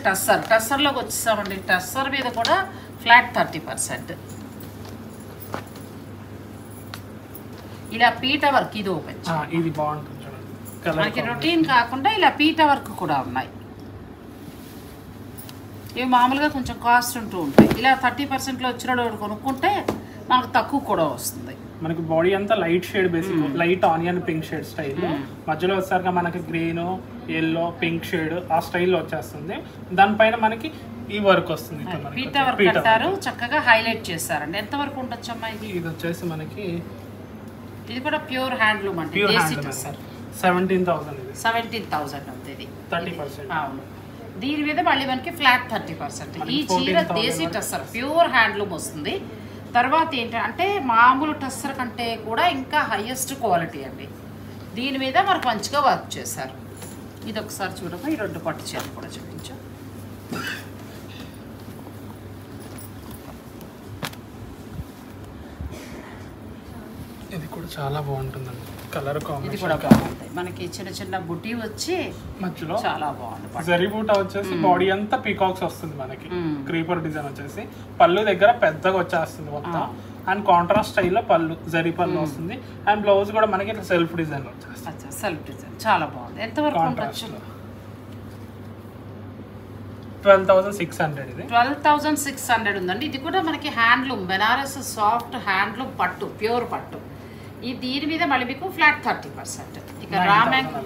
టస్సర్లోకి వచ్చేసామండి. టస్సర్ మీద కూడా ఫ్లాట్ 30%. ఇలా పీట వర్క్ ఇది ఓపెన్ ఇది బాగుంటుంది చూడండి. మనకి రొటీన్ కాకుండా ఇలా పీట వర్క్ కూడా ఉన్నాయి. ఇవి మామూలుగా కొంచెం కాస్ట్ ఉంటూ ఉంటాయి. ఇలా 30%లో వచ్చిన కొనుక్కుంటే మనకు తక్కువ కూడా వస్తుంది. మనకి బాడీ అంతా light shade basic, light onion pink shade style. మధ్యలో వచ్చాక మనకి గ్రీన్, ఎల్లో, పింక్ షేడ్ ఆ స్టైల్లో వచ్చేస్తుంది. దానిపైన మనకి ఈ వర్క్ వస్తుంది. పీట వర్క్ అంటారు. చక్కగా హైలైట్ చేస్తారండి. ఎంత వరకు ఉండొచ్చు అమ్మా ఇది? ఇది వచ్చేసి మనకి ఇది కూడా ప్యూర్ హ్యాండ్లూమ్ అంటే 17,000 ఉంది. ఇది 30%. అవును. దీని మీద మళ్ళీ మనకి ఫ్లాట్ 30%. ఈ చీర దేశీ టస్సర్ ప్యూర్ హ్యాండ్లూమ్ వస్తుంది. తర్వాత ఏంటంటే మామూలు టస్సర్ కంటే కూడా ఇంకా హైయెస్ట్ క్వాలిటీ అండి. దీని మీద మనకు మంచిగా వర్క్ చేశారు. ఇది ఒకసారి చూడమ్మా. ఈ 2 పట్టు చీరలు కూడా చూపించు. ఇది కూడా చాలా బాగుంటుందండి. కలర్ కాంబినేషన్ ఇది కూడా బాగుంది. మనకి చిన్న చిన్న బుటీ వచ్చి మధ్యలో చాలా బాగుంది. జరీ బూటా వచ్చేసి బాడీ అంతా పీకాక్స్ వస్తుంది మనకి. క్రీపర్ డిజైన్ వచ్చేసి పళ్ళు దగ్గర పెద్దగా వచ్చేస్తుంది మొత్తం. అండ్ కాంట్రాస్ట్ స్టైల్లో పళ్ళు జరీ పళ్ళు వస్తుంది. అండ్ బ్లౌజ్ కూడా మనకి ఇట్లా సెల్ఫ్ డిజైన్ వచ్చేస్తుంది. సెల్ఫ్ డిజైన్ చాలా బాగుంది. ఎంతవరకు ఉండొచ్చు? 12,600. ఇది 12,600 ఉందండి. ఇది కూడా మనకి హ్యాండ్లూమ్ బెనారస్ సాఫ్ట్ హ్యాండ్లూమ్ పట్టు, ప్యూర్ పట్టు. ఈ దీని మీద మళ్ళీ మీకు ఫ్లాట్ 30%. ఇక రామ్యాంగో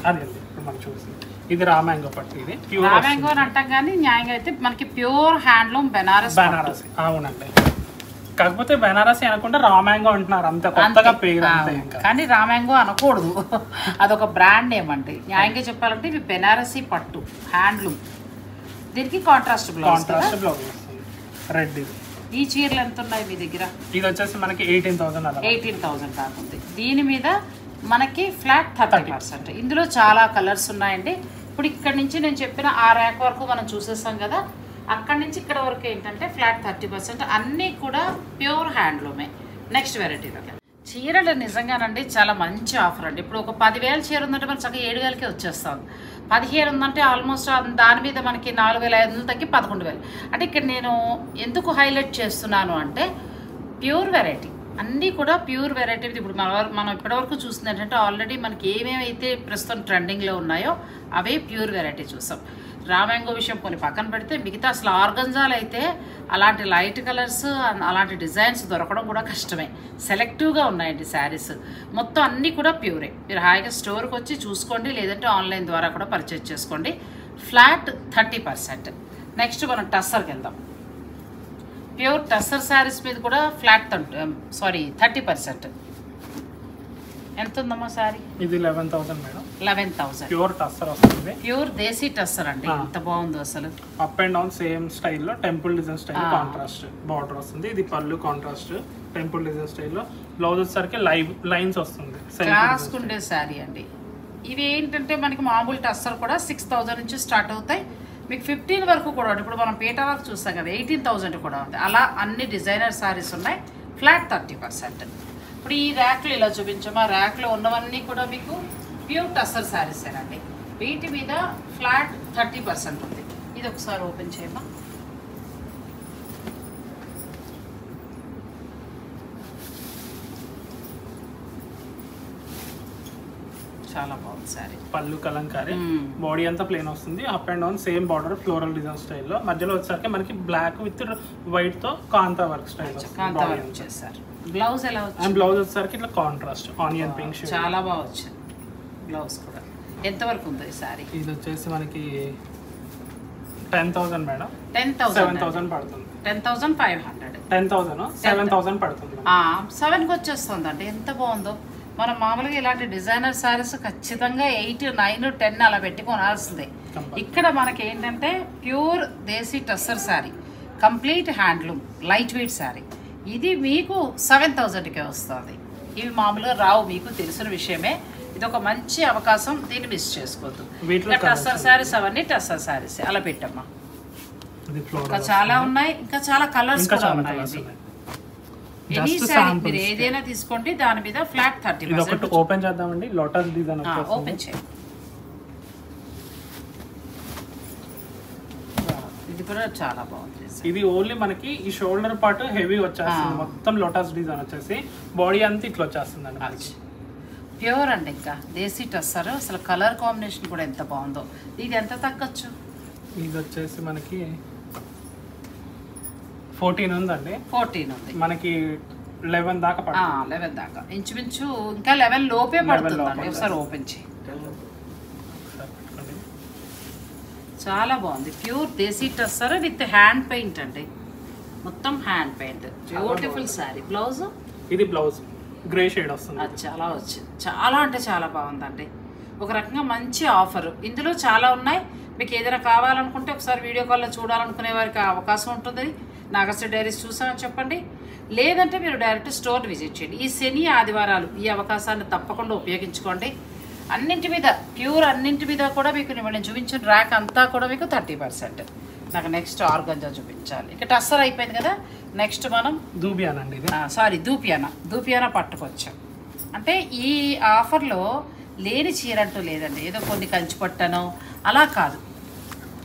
అదే ఇప్పుడు మనం చూసింది. ఇది రామ్యాంగో పట్టు. ఇది ప్యూర్ రామ్యాంగో అని అంటాం కానీ న్యాయంగా అయితే మనకి ప్యూర్ హ్యాండ్లూమ్ బెనారస్. అవునండి. కాకపోతే బెనారసి అనకుండా రామ్యాంగో అంటున్నారు. అంత కొత్తగా పేరు. కానీ రామ్యాంగో అనకూడదు. అదొక బ్రాండ్ నేమ్ అండి. న్యాయంగా చెప్పాలంటే ఇవి బెనారసి పట్టు హ్యాండ్లూమ్. దీనికి కాంట్రాస్ట్ బ్లౌజ్ రెడ్. ఈ చీరలు ఎంత ఉన్నాయి మీ దగ్గర? ఇది వచ్చేసి మనకి 18,000 కాకుంది. దీని మీద మనకి ఫ్లాట్ 30%. ఇందులో చాలా కలర్స్ ఉన్నాయండి. ఇప్పుడు ఇక్కడ నుంచి నేను చెప్పిన ఆ ర్యాక్ వరకు మనం చూసేసాం కదా. అక్కడి నుంచి ఇక్కడ వరకు ఏంటంటే ఫ్లాట్ 30%. అన్నీ కూడా ప్యూర్ హ్యాండ్లూమే. నెక్స్ట్ వెరైటీలో చీరలు నిజంగానండి చాలా మంచి ఆఫర్ అండి. ఇప్పుడు ఒక 10,000 చీర ఉందంటే మనకి చక్కగా 7,000కే వచ్చేస్తాం. 15 ఉందంటే ఆల్మోస్ట్ దాని మీద మనకి 4,500 తగ్గి 11,000. అంటే ఇక్కడ నేను ఎందుకు హైలైట్ చేస్తున్నాను అంటే ప్యూర్ వెరైటీ అన్నీ కూడా ప్యూర్ వెరైటీ. ఇప్పుడు మనం ఇప్పటివరకు చూస్తుంది ఏంటంటే ఆల్రెడీ మనకి ఏమేమైతే ప్రస్తుతం ట్రెండింగ్లో ఉన్నాయో అవే ప్యూర్ వెరైటీ చూసాం. రామ్యాంగో విషయం కొన్ని పక్కన పెడితే మిగతా అసలు ఆర్గంజాలు అయితే అలాంటి లైట్ కలర్స్ అలాంటి డిజైన్స్ దొరకడం కూడా కష్టమే. సెలెక్టివ్గా ఉన్నాయండి శారీస్. మొత్తం అన్నీ కూడా ప్యూరే. మీరు హాయిగా స్టోర్కి వచ్చి చూసుకోండి, లేదంటే ఆన్లైన్ ద్వారా కూడా పర్చేజ్ చేసుకోండి. ఫ్లాట్ 30%. నెక్స్ట్ మనం టస్సర్కి వెళ్దాం. ప్యూర్ టస్సర్ శారీస్ మీద కూడా ఫ్లాట్ 30%. ఎంత ఉందమ్మా సారీ? ఇది 11,000 మేడం. 11,000 ప్యూర్ టస్సర్ వస్తుంది. ప్యూర్ దేశీ టస్సర్ అండి. ఎంత బాగుందో అసలు. అప్ అండ్ డౌన్ సేమ్ స్టైల్లో temple design style contrast border వస్తుంది. ఇది పళ్ళు కాంట్రాస్ట్ టెంపుల్ డిజైన్ స్టైల్లో. బ్లౌజ్ వచ్చేసరికి లైన్స్ వస్తుంది. క్లాస్ ఉండే శారీ అండి. ఇవి ఏంటంటే మనకి మామూలు టస్సర్ కూడా 6,000 నుంచి స్టార్ట్ అవుతాయి. మీకు 15 వరకు కూడా. ఇప్పుడు మనం పీట వరకు చూస్తాం కదా, 18,000 కూడా ఉంది. అలా అన్ని డిజైనర్ శారీస్ ఉన్నాయి. ఫ్లాట్ 30%. ఇప్పుడు ఈ ర్యాక్లు ఇలా చూపించాము. ఆ ర్యాక్లో ఉన్నవన్నీ కూడా మీకు ప్యూర్ టస్సర్ శారీస్ అండి. వీటి మీద ఫ్లాట్ 30% ఉంది. ఇది ఒకసారి ఓపెన్ చేయమ్మా. చాలా బాగుంది సారీ. పళ్ళు కలంకారీ, బాడీ అంతా ప్లేన్ వస్తుంది. Up and down same border floral design స్టైల్లో. మధ్యలో వచ్చేసరికి మనకి బ్లాక్ విత్ వైట్ తో కాంతా వర్క్ స్టైల్ చేశారు. బ్లౌజ్ ఎలా వచ్చింది? అండ్ బ్లౌజ్ వచ్చేసరికి ఇట్లా కాంట్రాస్ట్ ఆనియన్ పింక్ షేడ్. చాలా బాగా వచ్చింది బ్లౌజ్ కూడా. ఎంత వరకు ఉంది ఈ సారీ? ఇది వచ్చేసి మనకి 10,000 మేడం. 10,000 పడుతుంది. 10,500. 10,000 7,000 పడుతుంది. 7కి వచ్చేస్తుంది అండి. ఎంత బాగుందో. మనం మామూలుగా ఇలాంటి డిజైనర్ సారీస్ ఖచ్చితంగా 8, 9, 10 అలా పెట్టి కొనాల్సిందే. ఇక్కడ మనకి ఏంటంటే pure desi tussar sari, complete handloom, light weight sari. ఇది మీకు 7,000కే వస్తుంది. ఇవి మామూలుగా రావు, మీకు తెలిసిన విషయమే. ఇది ఒక మంచి అవకాశం, దీన్ని మిస్ చేసుకోవద్దు. టస్సర్ శారీస్ అవన్నీ టస్సర్ శారీస్ అలా పెట్టమ్మా. ఇంకా చాలా ఉన్నాయి, ఇంకా చాలా కలర్స్ కూడా ఉన్నాయి. ఎనీ శారీ మీరు ఏదైనా తీసుకోండి, దాని మీద ఫ్లాట్ 30%. ఓపెన్ చేద్దామండి. లోటస్ డిజైన్ ఓపెన్ చేయండి. ఇది కూడా చాలా బాగుంది. ఇది ఓన్లీ మనకి ఈ షోల్డర్ పార్ట్ హెవీ వచ్చేస్తుంది. మొత్తం లోటస్ డిజైన్ వచ్చేసి బాడీ అంతా ఇట్లా వచ్చేస్తుంది అండి. ప్యూర్ అండి. ఇంకా దేశీ టస్సర్. అసలు కలర్ కాంబినేషన్ కూడా ఎంత బాగుందో. ఇది ఎంత తగ్గచ్చు? ఇది వచ్చేసి మనకి 14 ఉందండి. 14 ఉంది. మనకి 11 దాకా పడుతుంది. 11 దాకా ఇంచుమించు. ఇంకా 11 లోపే పడుతుందండి. ఒకసారి ఓపెన్ చేయి. చాలా బాగుంది. Pure desi tussar with hand paint అండి. మొత్తం hand paint. Beautiful sari. Blouse ఇది బ్లౌజ్ గ్రే షేడ్ వస్తుంది. అది చాలా వచ్చింది. చాలా అంటే చాలా బాగుందండి. ఒక రకంగా మంచి ఆఫర్. ఇందులో చాలా ఉన్నాయి. మీకు ఏదైనా కావాలనుకుంటే ఒకసారి వీడియో కాల్లో చూడాలనుకునే వారికి అవకాశం ఉంటుంది. నాగశ్రీ డైరీస్ చూసామని చెప్పండి. లేదంటే మీరు డైరెక్ట్ స్టోర్ విజిట్ చేయండి. ఈ శని ఆదివారాలు ఈ అవకాశాన్ని తప్పకుండా ఉపయోగించుకోండి. అన్నింటి మీద ప్యూర్, అన్నింటి మీద కూడా మీకు నేను చూపించిన ర్యాక్ అంతా కూడా మీకు 30%. నాకు నెక్స్ట్ ఆర్గంజా చూపించాలి. ఇక టస్సర్ అయిపోయింది కదా. నెక్స్ట్ మనం దూపియానండి. దూపియానా పట్టుకొచ్చాం. అంటే ఈ ఆఫర్లో లేని చీర అంటూ లేదండి. ఏదో కొన్ని కంచి పట్టనో అలా కాదు,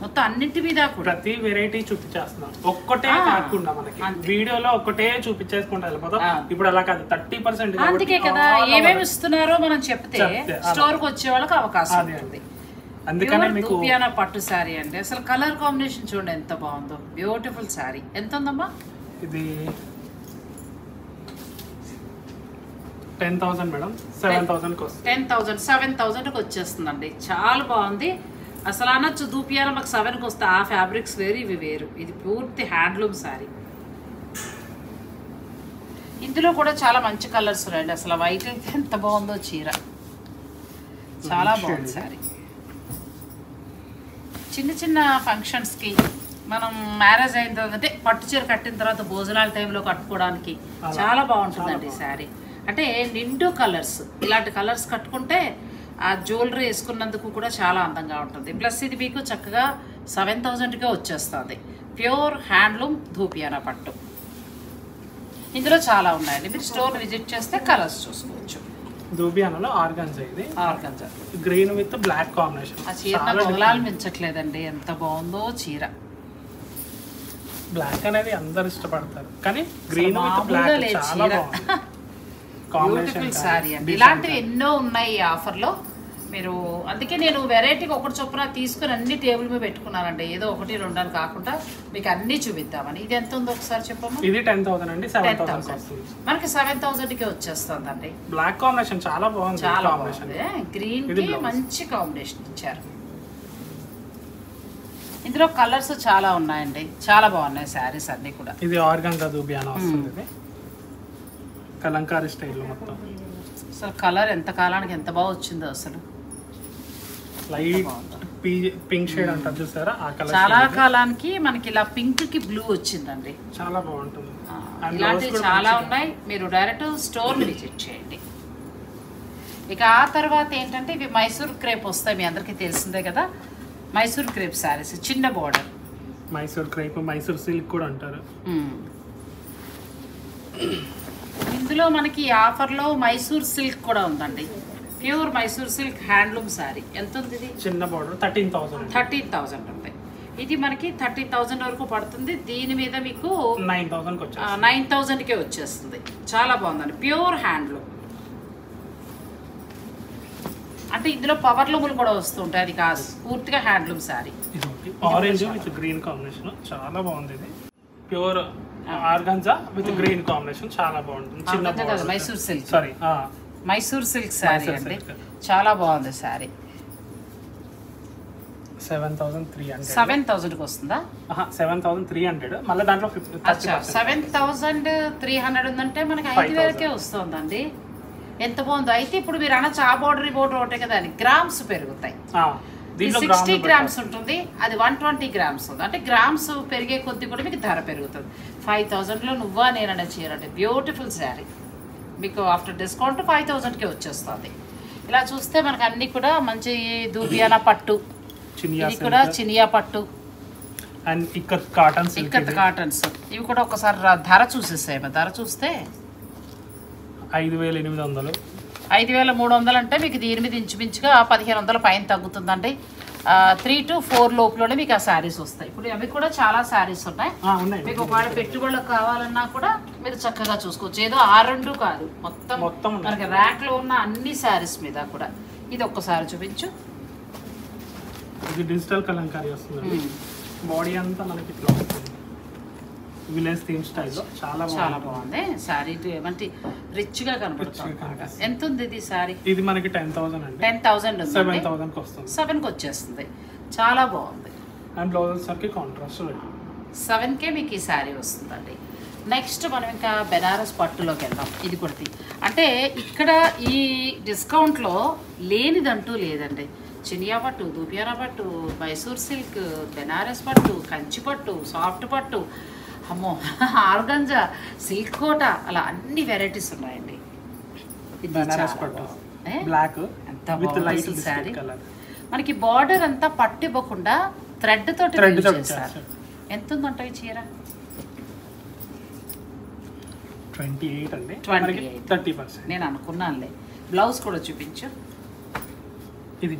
మొత్తం అన్నింటి మీద ప్రతి వెరైటీ చూపించేస్తున్నాం. ఒక్కటే కాకుండా మనకి వీడియోలో ఒక్కటే చూపించేసుకుంటా వెళ్ళిపోతాం. ఇప్పుడు అలా కాదు, 30%. అందుకే కదా ఏమేమి ఇస్తున్నారో మనం చెప్తే స్టోర్కి వచ్చే వాళ్ళకి అవకాశం ఉంటుంది. అందుకనే మీకు దూపియానా పట్టు శారీ అండి. అసలు కలర్ కాంబినేషన్ చూడండి ఎంత బాగుందో. బ్యూటిఫుల్ శారీ. ఎంత ఉందమ్మా? ఇది 10,000 మేడం. 7,000కి వస్తుంది. 10,000 7,000కి వచ్చేస్తుందండి. చాలా బాగుంది. అసలు అనొచ్చు దూపియానా మాకు 7కి వస్తే. ఆ ఫ్యాబ్రిక్స్ వేరు, ఇవి వేరు. ఇది పూర్తి హ్యాండ్లూమ్ శారీ. ఇందులో కూడా చాలా మంచి కలర్స్ ఉన్నాయండి. అసలు వైట్ అయితే ఎంత బాగుందో చీర. చాలా బాగుంది శారీ. చిన్న చిన్న ఫంక్షన్స్కి మనం మ్యారేజ్ అయిన తర్వాత అంటే పట్టు చీర కట్టిన తర్వాత భోజనాల టైంలో కట్టుకోవడానికి చాలా బాగుంటుందండి ఈ శారీ. అంటే నిండు కలర్స్, ఇలాంటి కలర్స్ కట్టుకుంటే ఆ జ్యువెలరీ వేసుకున్నందుకు కూడా చాలా అందంగా ఉంటుంది. ప్లస్ ఇది మీకు చక్కగా 7,000కే వచ్చేస్తుంది. ప్యూర్ హ్యాండ్లూమ్ దూపియానా పట్టు. ఇందులో చాలా ఉన్నాయండి. మీరు స్టోర్ విజిట్ చేస్తే కలర్స్ చూసుకోవచ్చు. దూపియానాలో ఆర్గాన్జా. ఇది organza green with black combination. ఆ చీర మొదలాలు మించట్లేదండి. ఎంత బాగుందో చీర. బ్లాక్ అనేది అందరు ఇష్టపడతారు, కానీ గ్రీన్ విత్ బ్లాక్ చాలా బాగుంది. బ్యూటిఫుల్ శారీ అండి. ఇలాంటివి ఎన్నో ఉన్నాయి ఈ ఆఫర్లో. మీరు అందుకే నేను వెరైటీగా ఒకటి చొప్పున తీసుకుని అన్ని టేబుల్ మీద పెట్టుకున్నానండి. ఏదో 1, 2 అని కాకుండా మీకు అన్ని చూపిద్దామని. ఇది ఎంత ఉందో ఒకసారి చెప్పమ్మా. ఇది 10,000 అండి. 7,000 మనకి 7,000కే వచ్చేస్తుందండి. బ్లాక్ కాంబినేషన్ చాలా బాగుంది. చాలా బాగుంది. గ్రీన్ కి మంచి కాంబినేషన్ ఇచ్చారు. ఇందులో కలర్స్ చాలా ఉన్నాయండి. చాలా బాగున్నాయి శారీస్ అన్ని కూడా. ఇది ఆర్గాన్జా దూపియానా వస్తుంది. కలంకారీ స్టైల్ మొత్తం. అసలు కలర్ ఎంత కాలానికి ఎంత బాగా వచ్చిందో. అసలు లైట్ పింక్ షేడ్ అంటారు చూసారా, ఆ కలర్. చాలా కాలానికి మనకి ఇలా పింక్ కి బ్లూ వచ్చిందండి. చాలా బాగుంటుంది. ఇలాంటివి చాలా ఉన్నాయి. మీరు డైరెక్ట్ స్టోర్ విజిట్ చేయండి. ఇక ఆ తర్వాత ఏంటంటే ఇవి మైసూర్ క్రేప్ వస్తాయి. మీ అందరికీ తెలిసిందే కదా. మైసూర్ క్రేప్ శారీస్, చిన్న border. Mysore crepe, Mysore silk కూడా అంటారు. ఇందులో మనకి ఆఫర్లో మైసూర్ సిల్క్ కూడా ఉందండి. Pure Mysore silk handloom sari. ఎంత ఉంది ఇది? చిన్న బోర్డర్. 13,000 ఉంది. ఇది మనకి 30,000 వరకు పడుతుంది. దీని మీద మీకు 9,000కే వచ్చేస్తుంది. చాలా బాగుందండి. ప్యూర్ హ్యాండ్లూమ్ అంటే ఇందులో పవర్ లూములు కూడా వస్తుంటాయి, అది కాదు, పూర్తిగా handloom sari. Orange with green combination చాలా బాగుంది. ఇది pure organza with green combination చాలా బాగుంటుంది. చిన్న Mysore silk, sorry Mysore silk sari అండి, చాలా బాగుంది శారీ. 7,300 7,000కి వస్తుందా? 7,300 మళ్ళీ దాంట్లో 7,300 ఉందంటే మనకి 5,000కే వస్తుందండి. ఎంత బాగుందో. అయితే ఇప్పుడు మీరు అనొచ్చు ఆ బోర్డర్ ఈ బోర్డర్ ఒకటే కదా అని, గ్రామ్స్ పెరుగుతాయి. 60 గ్రామ్స్ ఉంటుంది, అది 120 గ్రామ్స్ ఉంది. అంటే గ్రామ్స్ పెరిగే కొద్ది కూడా మీకు ధర పెరుగుతుంది. 5,000లో నువ్వా నేననే చీర అంటే బ్యూటిఫుల్ శారీ మీకు ఆఫ్టర్ డిస్కౌంట్ 5,000కే వచ్చేస్తుంది. ఇలా చూస్తే మనకు అన్ని కూడా మంచి దూపియానా పట్టు, ఇది కూడా చినియా పట్టు and ikat cottons, ikat cottons. ఇవి కూడా ఒకసారి ధర చూసేసాయి. ధర చూస్తే 5,800, 5,300 అంటే మీకు దీని మీద ఇంచుమించుగా 1,500 పైన తగ్గుతుందండి. 3 to 4 లోపలనే మీకు ఆ శారీస్ వస్తాయి. ఇప్పుడు అవి కూడా చాలా శారీస్ ఉన్నాయి. మీకు ఒకవేళ పెట్టుబడులకు కావాలన్నా కూడా మీరు చక్కగా చూసుకోవచ్చు. ఏదో 6 కాదు, మొత్తం మనకి ర్యాక్ లో ఉన్న అన్ని శారీస్ మీద కూడా. ఇది ఒక్కసారి చూపించు. ఇది డిజిటల్ కలంకారీ వస్తుంది. బాడీ అంతా మనకి ఇట్లా విలేజ్ థీమ్ స్టైల్లో చాలా బాగుంది శారీ. ఏమంటే రిచ్ గా కనపడుతుంది. ఎంత ఉంది ఇది శారీ? ఇది మనకి 10,000 అండి. 10,000 ఉంది. 7,000కి వస్తుంది. 7కి వచ్చేస్తుంది. చాలా బాగుంది. అండ్ బ్లౌజ్ సరికి కాంట్రాస్ట్ 7కే మీకు ఈ శారీ వస్తుందండి. నెక్స్ట్ మనం ఇంకా బెనారస్ పట్టులోకి వెళ్దాం. ఇది కూడా అంటే ఇక్కడ ఈ డిస్కౌంట్లో లేనిదంటూ లేదండి. చినియా పట్టు, దూపియానా పట్టు, మైసూర్ సిల్క్, బెనారస్ పట్టు, కంచి పట్టు, సాఫ్ట్ పట్టు, అమ్మో ఆర్గంజా, సిల్క్ కోట, అలా అన్ని వెరైటీస్ ఉన్నాయండి. బెనారస్ పట్టు బ్లాక్ ఎంత బాగుంది శారీ. మనకి బార్డర్ అంతా పట్టు ఇవ్వకుండా థ్రెడ్ తోటి చేస్తారు. ఎంత ఉందంట ఈ చీర? 28 అండి. 30%. నేను అనుకున్నానులే. బ్లౌజ్ కూడా చూపించు. ఇది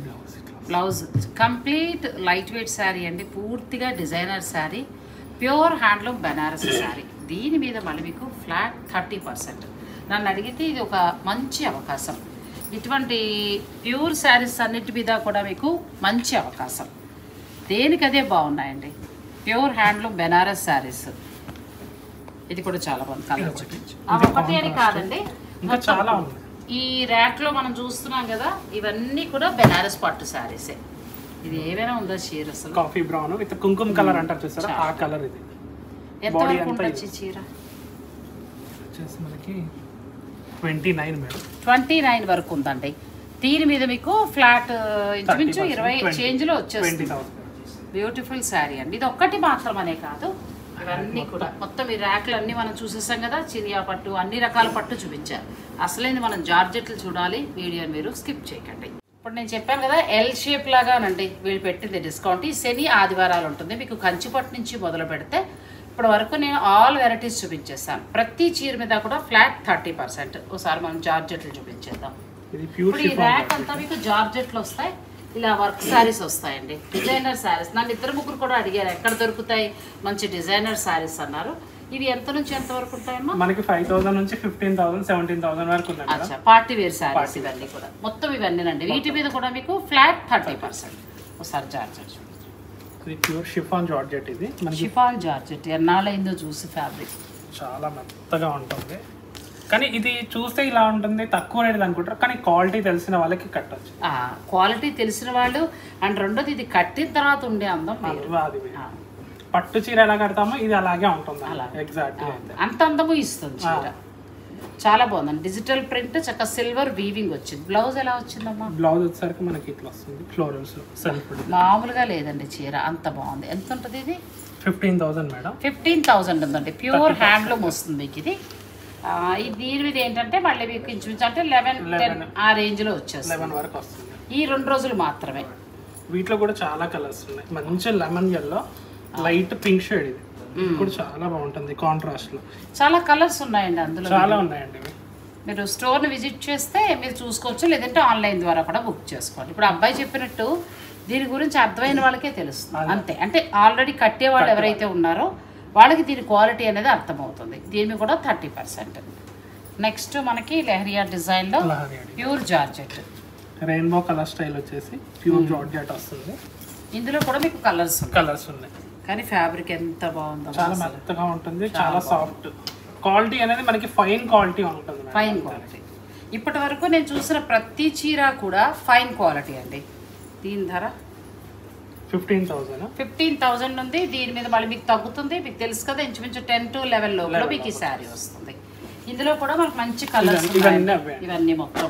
blouse complete light weight sari అండి, పూర్తిగా designer sari, pure handloom Banaras sari. దీని మీద మళ్ళీ మీకు ఫ్లాట్ 30%. నన్ను అడిగితే ఇది ఒక మంచి అవకాశం. ఇటువంటి ప్యూర్ శారీస్ అన్నిటి మీద కూడా మీకు మంచి అవకాశం. దేనికదే బాగున్నాయండి. Pure handloom Banaras saris. ఇది కూడా చాలా బాగుంది. కలర్ చూపించు. ఒకటి అని కాదండి, చాలా ఉంది. ఈ ర్యాక్ లో మనం చూస్తున్నాం కదా, ఇవన్నీ కూడా బెనారస్ పట్టు శారీసే. ఇది ఏమైనా ఉందా చీర? అసలు కాఫీ బ్రౌన్ విత్ కుంకుమ కలర్ అంటారు చూసారా, ఆ కలర్. ఇది ఎంత వరకు ఉండొచ్చు చీర? మనకి 29 మేడం. 29 వరకు ఉందండి. దీని మీద మీకు ఫ్లాట్ ఇంచుమించు 20 చేంజ్ లో వచ్చేస్తుంది. బ్యూటిఫుల్ శారీ అండి. ఇది ఒక్కటి మాత్రమనే కాదు, ఇవన్నీ కూడా మొత్తం ఈ ర్యాక్లు అన్నీ మనం చూసేసాం కదా. చినియా పట్టు, అన్ని రకాల పట్టు చూపించారు. అసలైంది మనం జార్జెట్లు చూడాలి. వీడియోని మీరు స్కిప్ చేయకండి. ఇప్పుడు నేను చెప్పాను కదా, ఎల్ షేప్ లాగానండి వీళ్ళు పెట్టింది డిస్కౌంట్. ఈ శని ఆదివారాలు ఉంటుంది. మీకు కంచిపట్టు నుంచి మొదలు పెడితే ఇప్పటి వరకు నేను ఆల్ వెరైటీస్ చూపించేస్తాను. ప్రతి చీర మీద కూడా ఫ్లాట్ 30%. ఒకసారి మనం జార్జెట్లు చూపించేద్దాం. ఇప్పుడు ఈ ర్యాక్ అంతా మీకు జార్జెట్లు వస్తాయి. ఇలా వర్క్ శారీస్ వస్తాయండి, డిజైనర్ శారీస్. నన్ను 2-3 కూడా అడిగారు ఎక్కడ దొరుకుతాయి మంచి డిజైనర్ శారీస్ అన్నారు. ఇవి ఎంత నుంచి ఎంత వరకు ఉంటాయమ్మా? మనకి 5,000 నుంచి 15,000, 17,000 వరకు ఉంటాయి. అచ్చా, పార్టీ వేర్ శారీస్ ఇవన్నీ కూడా. మొత్తం ఇవన్నీనండి. వీటి మీద కూడా మీకు ఫ్లాట్ 30%. ఒకసారి జార్జెట్ ప్యూర్ షిఫాన్ జార్జెట్. ఇది షిఫాన్ జార్జెట్ ఎన్నాళ్ళైందో చూసి ఫ్యాబ్రిక్ చాలా మెత్తగా ఉంటుంది. కానీ ఇది చూస్తే ఇలా ఉంటుంది, తక్కువ రేట్ అనుకుంటారు, కానీ క్వాలిటీ తెలిసిన వాళ్ళకి కట్టచ్చు. క్వాలిటీ తెలిసిన వాళ్ళు. అండ్ రెండోది ఇది కట్టిన తర్వాత ఉండే అందం పట్టు చీర ఎలా కడతామో ఇది అలాగే ఉంటుంది. ఎగ్జాక్ట్ అంత అందము ఇస్తుంది చీర. చాలా బాగుందండి. డిజిటల్ ప్రింట్, చక్కగా సిల్వర్ వీవింగ్ వచ్చింది. బ్లౌజ్ ఎలా వచ్చిందమ్మా? బ్లౌజ్ వచ్చేసరికి మనకి ఇట్లా వస్తుంది, ఫ్లోరల్స్ సెల్ఫ్. మామూలుగా లేదండి చీర, అంత బాగుంది. ఎంత ఉంటుంది ఇది? 15,000 మేడం. 15,000 ఉందండి. ప్యూర్ హ్యాండ్లూమ్ వస్తుంది మీకు ఇది. దీని మీద ఏంటంటే మళ్ళీ మీకు ఇంచుమించు అంటే 11-10 ఆ రేంజ్ లో వచ్చేస్తుంది. 11 వరకు వస్తుంది. ఈ 2 రోజులు మాత్రమే. వీటిలో కూడా చాలా కలర్స్ ఉన్నాయి. మంచి lemon yellow, light pink shade. ఇది కూడా చాలా బాగుంటుంది కాంట్రాస్ట్ లో. చాలా కలర్స్ ఉన్నాయండి అందులో, చాలా ఉన్నాయండి. మీరు స్టోర్ ని విజిట్ చేస్తే మీరు చూసుకోవచ్చు, లేదంటే ఆన్లైన్ ద్వారా కూడా బుక్ చేసుకోండి. ఇప్పుడు అబ్బాయి చెప్పినట్టు దీని గురించి అర్థమైన వాళ్ళకే తెలుస్తుంది అంతే. అంటే ఆల్రెడీ కట్టేవాళ్ళు ఎవరైతే ఉన్నారో వాళ్ళకి దీని క్వాలిటీ అనేది అర్థమవుతుంది. దీని కూడా 30%. నెక్స్ట్ మనకి లెహరియా డిజైన్ లో pure georgette. Rainbow colour style వచ్చేసి ప్యూర్ జార్జెట్ వస్తుంది. ఇందులో కూడా మీకు కలర్స్ ఉన్నాయి కానీ ఫ్యాబ్రిక్ ఎంత బాగుందో, చాలా మెత్తగా ఉంటుంది, చాలా సాఫ్ట్. క్వాలిటీ అనేది మనకి ఫైన్ క్వాలిటీ ఉంటుంది. Fine quality. ఇప్పటి వరకు నేను చూసిన ప్రతి చీర కూడా ఫైన్ క్వాలిటీ అండి. దీని ధర 15,000 ఉంది. దీని మీద మళ్ళీ మీకు తగ్గుతుంది, మీకు తెలుసు కదా, ఇంచుమించు 10 to 11 లోపల మీకు ఈ శారీ వస్తుంది. ఇందులో కూడా మనకు మంచి కలర్స్, ఇవన్నీ మొత్తం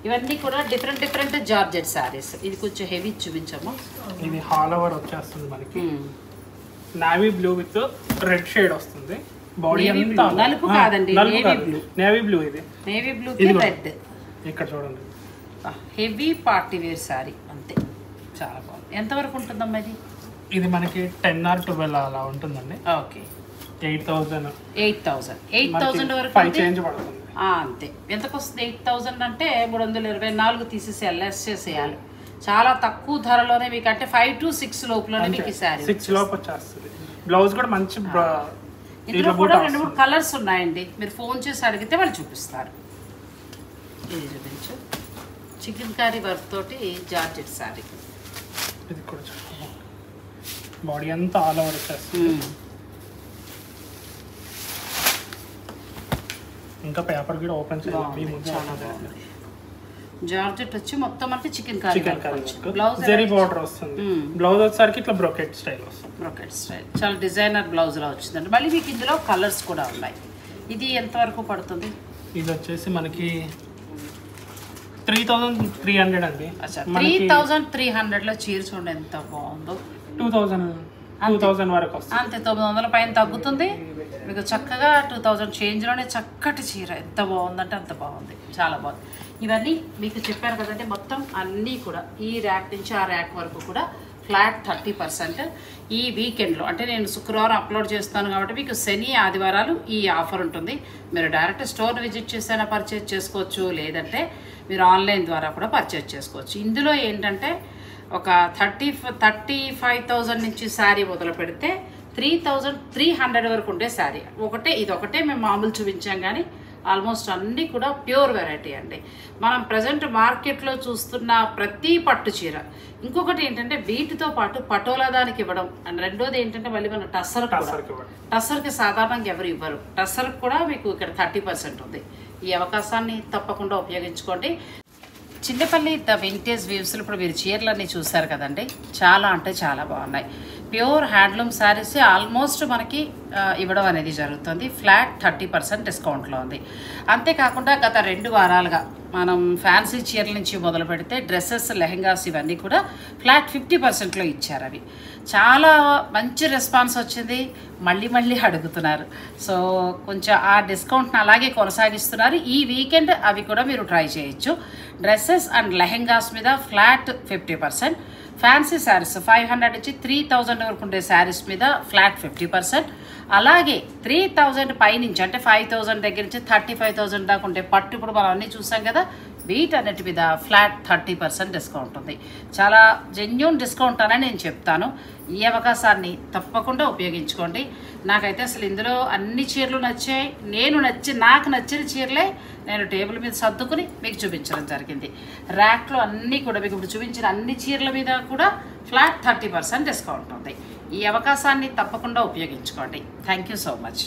ఇవన్నీ కూడా డిఫరెంట్ జార్జెట్ శారీస్. ఇది కొంచెం హెవీ చూపించాము. ఇది హాల్ ఓవర్ వచ్చేస్తుంది మనకి, navy blue with red shade వస్తుంది. బాడీ అంతా నలుపు కాదండి, నేవీ బ్లూ. ఇది నేవీ బ్లూ కి రెడ్. ఇక్కడ చూడండి, హెవీ పార్టీ వేర్ శారీ అంతే, చాలా బాగుంది. ఎంత వరకు ఉంటుందమ్మా ఇది? ఇది మనకి 10 or 12 అలా ఉంటుందండి. ఓకే, 8,000 వరకు చేంజ్ పడుతుంది అంతే. ఎంతకు వస్తుంది? 8,000 అంటే 324 తీసేసేయాలి, లెస్ చేసేయాలి. చాలా తక్కువ ధరలోనే మీకు, అంటే 5 to 6 లోపలనే మీకు శారీ 6 లోపు వచ్చేస్తుంది. బ్లౌజ్ కూడా మంచి, ఇందులో కూడా 2-3 కలర్స్ ఉన్నాయండి. మీరు ఫోన్ చేసి అడిగితే వాళ్ళు చూపిస్తారు. ఇది చూపించు, చికెన్ కర్రీ వర్క్ తోటి జార్జెట్ శారీ. ఇది కూడా బాడీ అంతా ఆల్ ఓవర్ వచ్చేస్తుంది. ఇంకా పేపర్ కూడా ఓపెన్ చేయాలి. జార్జెట్ వచ్చి మొత్తం అంటే chicken curry blouse zari border వస్తుంది. బ్లౌజ్ వచ్చేసరికి ఇట్లా బ్రోకెట్ స్టైల్ వస్తుంది. బ్రోకెట్ స్టైల్ చాలా డిజైనర్ బ్లౌజ్ లా వచ్చిందండి. మళ్ళీ మీకు ఇందులో కలర్స్ కూడా ఉన్నాయి. ఇది ఎంత వరకు పడుతుంది? ఇది వచ్చేసి మనకి 3,300 అండి. 3,300 లో చీర చూడండి ఎంత బాగుందో. 2,000 వరకు వస్తుంది. అంతే, 900 పైన తగ్గుతుంది మీకు. చక్కగా 2,000 చేంజ్లోనే చక్కటి చీర, ఎంత బాగుందంటే అంత బాగుంది, చాలా బాగుంది. ఇవన్నీ మీకు చెప్పాను కదండి, మొత్తం అన్నీ కూడా ఈ ర్యాక్ నుంచి ఆ ర్యాక్ వరకు కూడా ఫ్లాట్ 30%. ఈ వీకెండ్లో అంటే నేను శుక్రవారం అప్లోడ్ చేస్తాను కాబట్టి మీకు శని ఆదివారాలు ఈ ఆఫర్ ఉంటుంది. మీరు డైరెక్ట్ స్టోర్ విజిట్ చేసైనా పర్చేజ్ చేసుకోవచ్చు, లేదంటే మీరు ఆన్లైన్ ద్వారా కూడా పర్చేజ్ చేసుకోవచ్చు. ఇందులో ఏంటంటే ఒక 35,000 నుంచి శారీ మొదలు పెడితే 3,300 వరకు ఉండే శారీ ఇదొకటే మేము మామూలు చూపించాం. కానీ ఆల్మోస్ట్ అన్నీ కూడా ప్యూర్ వెరైటీ అండి. మనం ప్రజెంట్ మార్కెట్లో చూస్తున్న ప్రతి పట్టు చీర. ఇంకొకటి ఏంటంటే వీటితో పాటు పటోలా దానికి ఇవ్వడం, అండ్ రెండోది ఏంటంటే మళ్ళీ మన టస్సర్కి సాధారణంగా ఎవరు ఇవ్వరు. టస్సర్కి కూడా మీకు ఇక్కడ 30% ఉంది. ఈ అవకాశాన్ని తప్పకుండా ఉపయోగించుకోండి. చిల్లపల్లి ద వింటేజ్ వీవ్స్లో ఇప్పుడు మీరు చీరలన్నీ చూసారు కదండి, చాలా అంటే చాలా బాగున్నాయి. ప్యూర్ హ్యాండ్లూమ్ శారీస్ ఆల్మోస్ట్ మనకి ఇవ్వడం అనేది జరుగుతుంది. ఫ్లాట్ 30% డిస్కౌంట్లో ఉంది. అంతేకాకుండా గత 2 వారాలుగా మనం ఫ్యాన్సీ చీరల నుంచి మొదలు పెడితే డ్రెస్సెస్, లెహెంగాస్ ఇవన్నీ కూడా ఫ్లాట్ 50%లో ఇచ్చారు. అవి చాలా మంచి రెస్పాన్స్ వచ్చింది, మళ్ళీ అడుగుతున్నారు. సో కొంచెం ఆ డిస్కౌంట్ని అలాగే కొనసాగిస్తున్నారు. ఈ వీకెండ్ అవి కూడా మీరు ట్రై చేయొచ్చు. డ్రెస్సెస్ అండ్ లెహెంగాస్ మీద ఫ్లాట్ 50%. ఫ్యాన్సీ శారీస్ 500 నుంచి 3,000 వరకు ఉండే శారీస్ మీద ఫ్లాట్ 50%. అలాగే 3,000 పైనుంచి అంటే 5,000 దగ్గర నుంచి 35,000 దాకా ఉంటే పట్టు, ఇప్పుడు మనం అన్నీ చూసాం కదా, వీటన్నిటి మీద ఫ్లాట్ 30% డిస్కౌంట్ ఉంది. చాలా జెన్యూన్ డిస్కౌంట్ అని నేను చెప్తాను. ఈ అవకాశాన్ని తప్పకుండా ఉపయోగించుకోండి. నాకైతే అసలు ఇందులో అన్ని చీరలు నచ్చాయి. నాకు నచ్చిన చీరలే నేను టేబుల్ మీద సర్దుకుని మీకు చూపించడం జరిగింది. ర్యాక్లో అన్నీ కూడా మీకు ఇప్పుడు చూపించిన అన్ని చీరల మీద కూడా ఫ్లాట్ 30% డిస్కౌంట్ ఉంది. ఈ అవకాశాన్ని తప్పకుండా ఉపయోగించుకోండి. Thank you so much.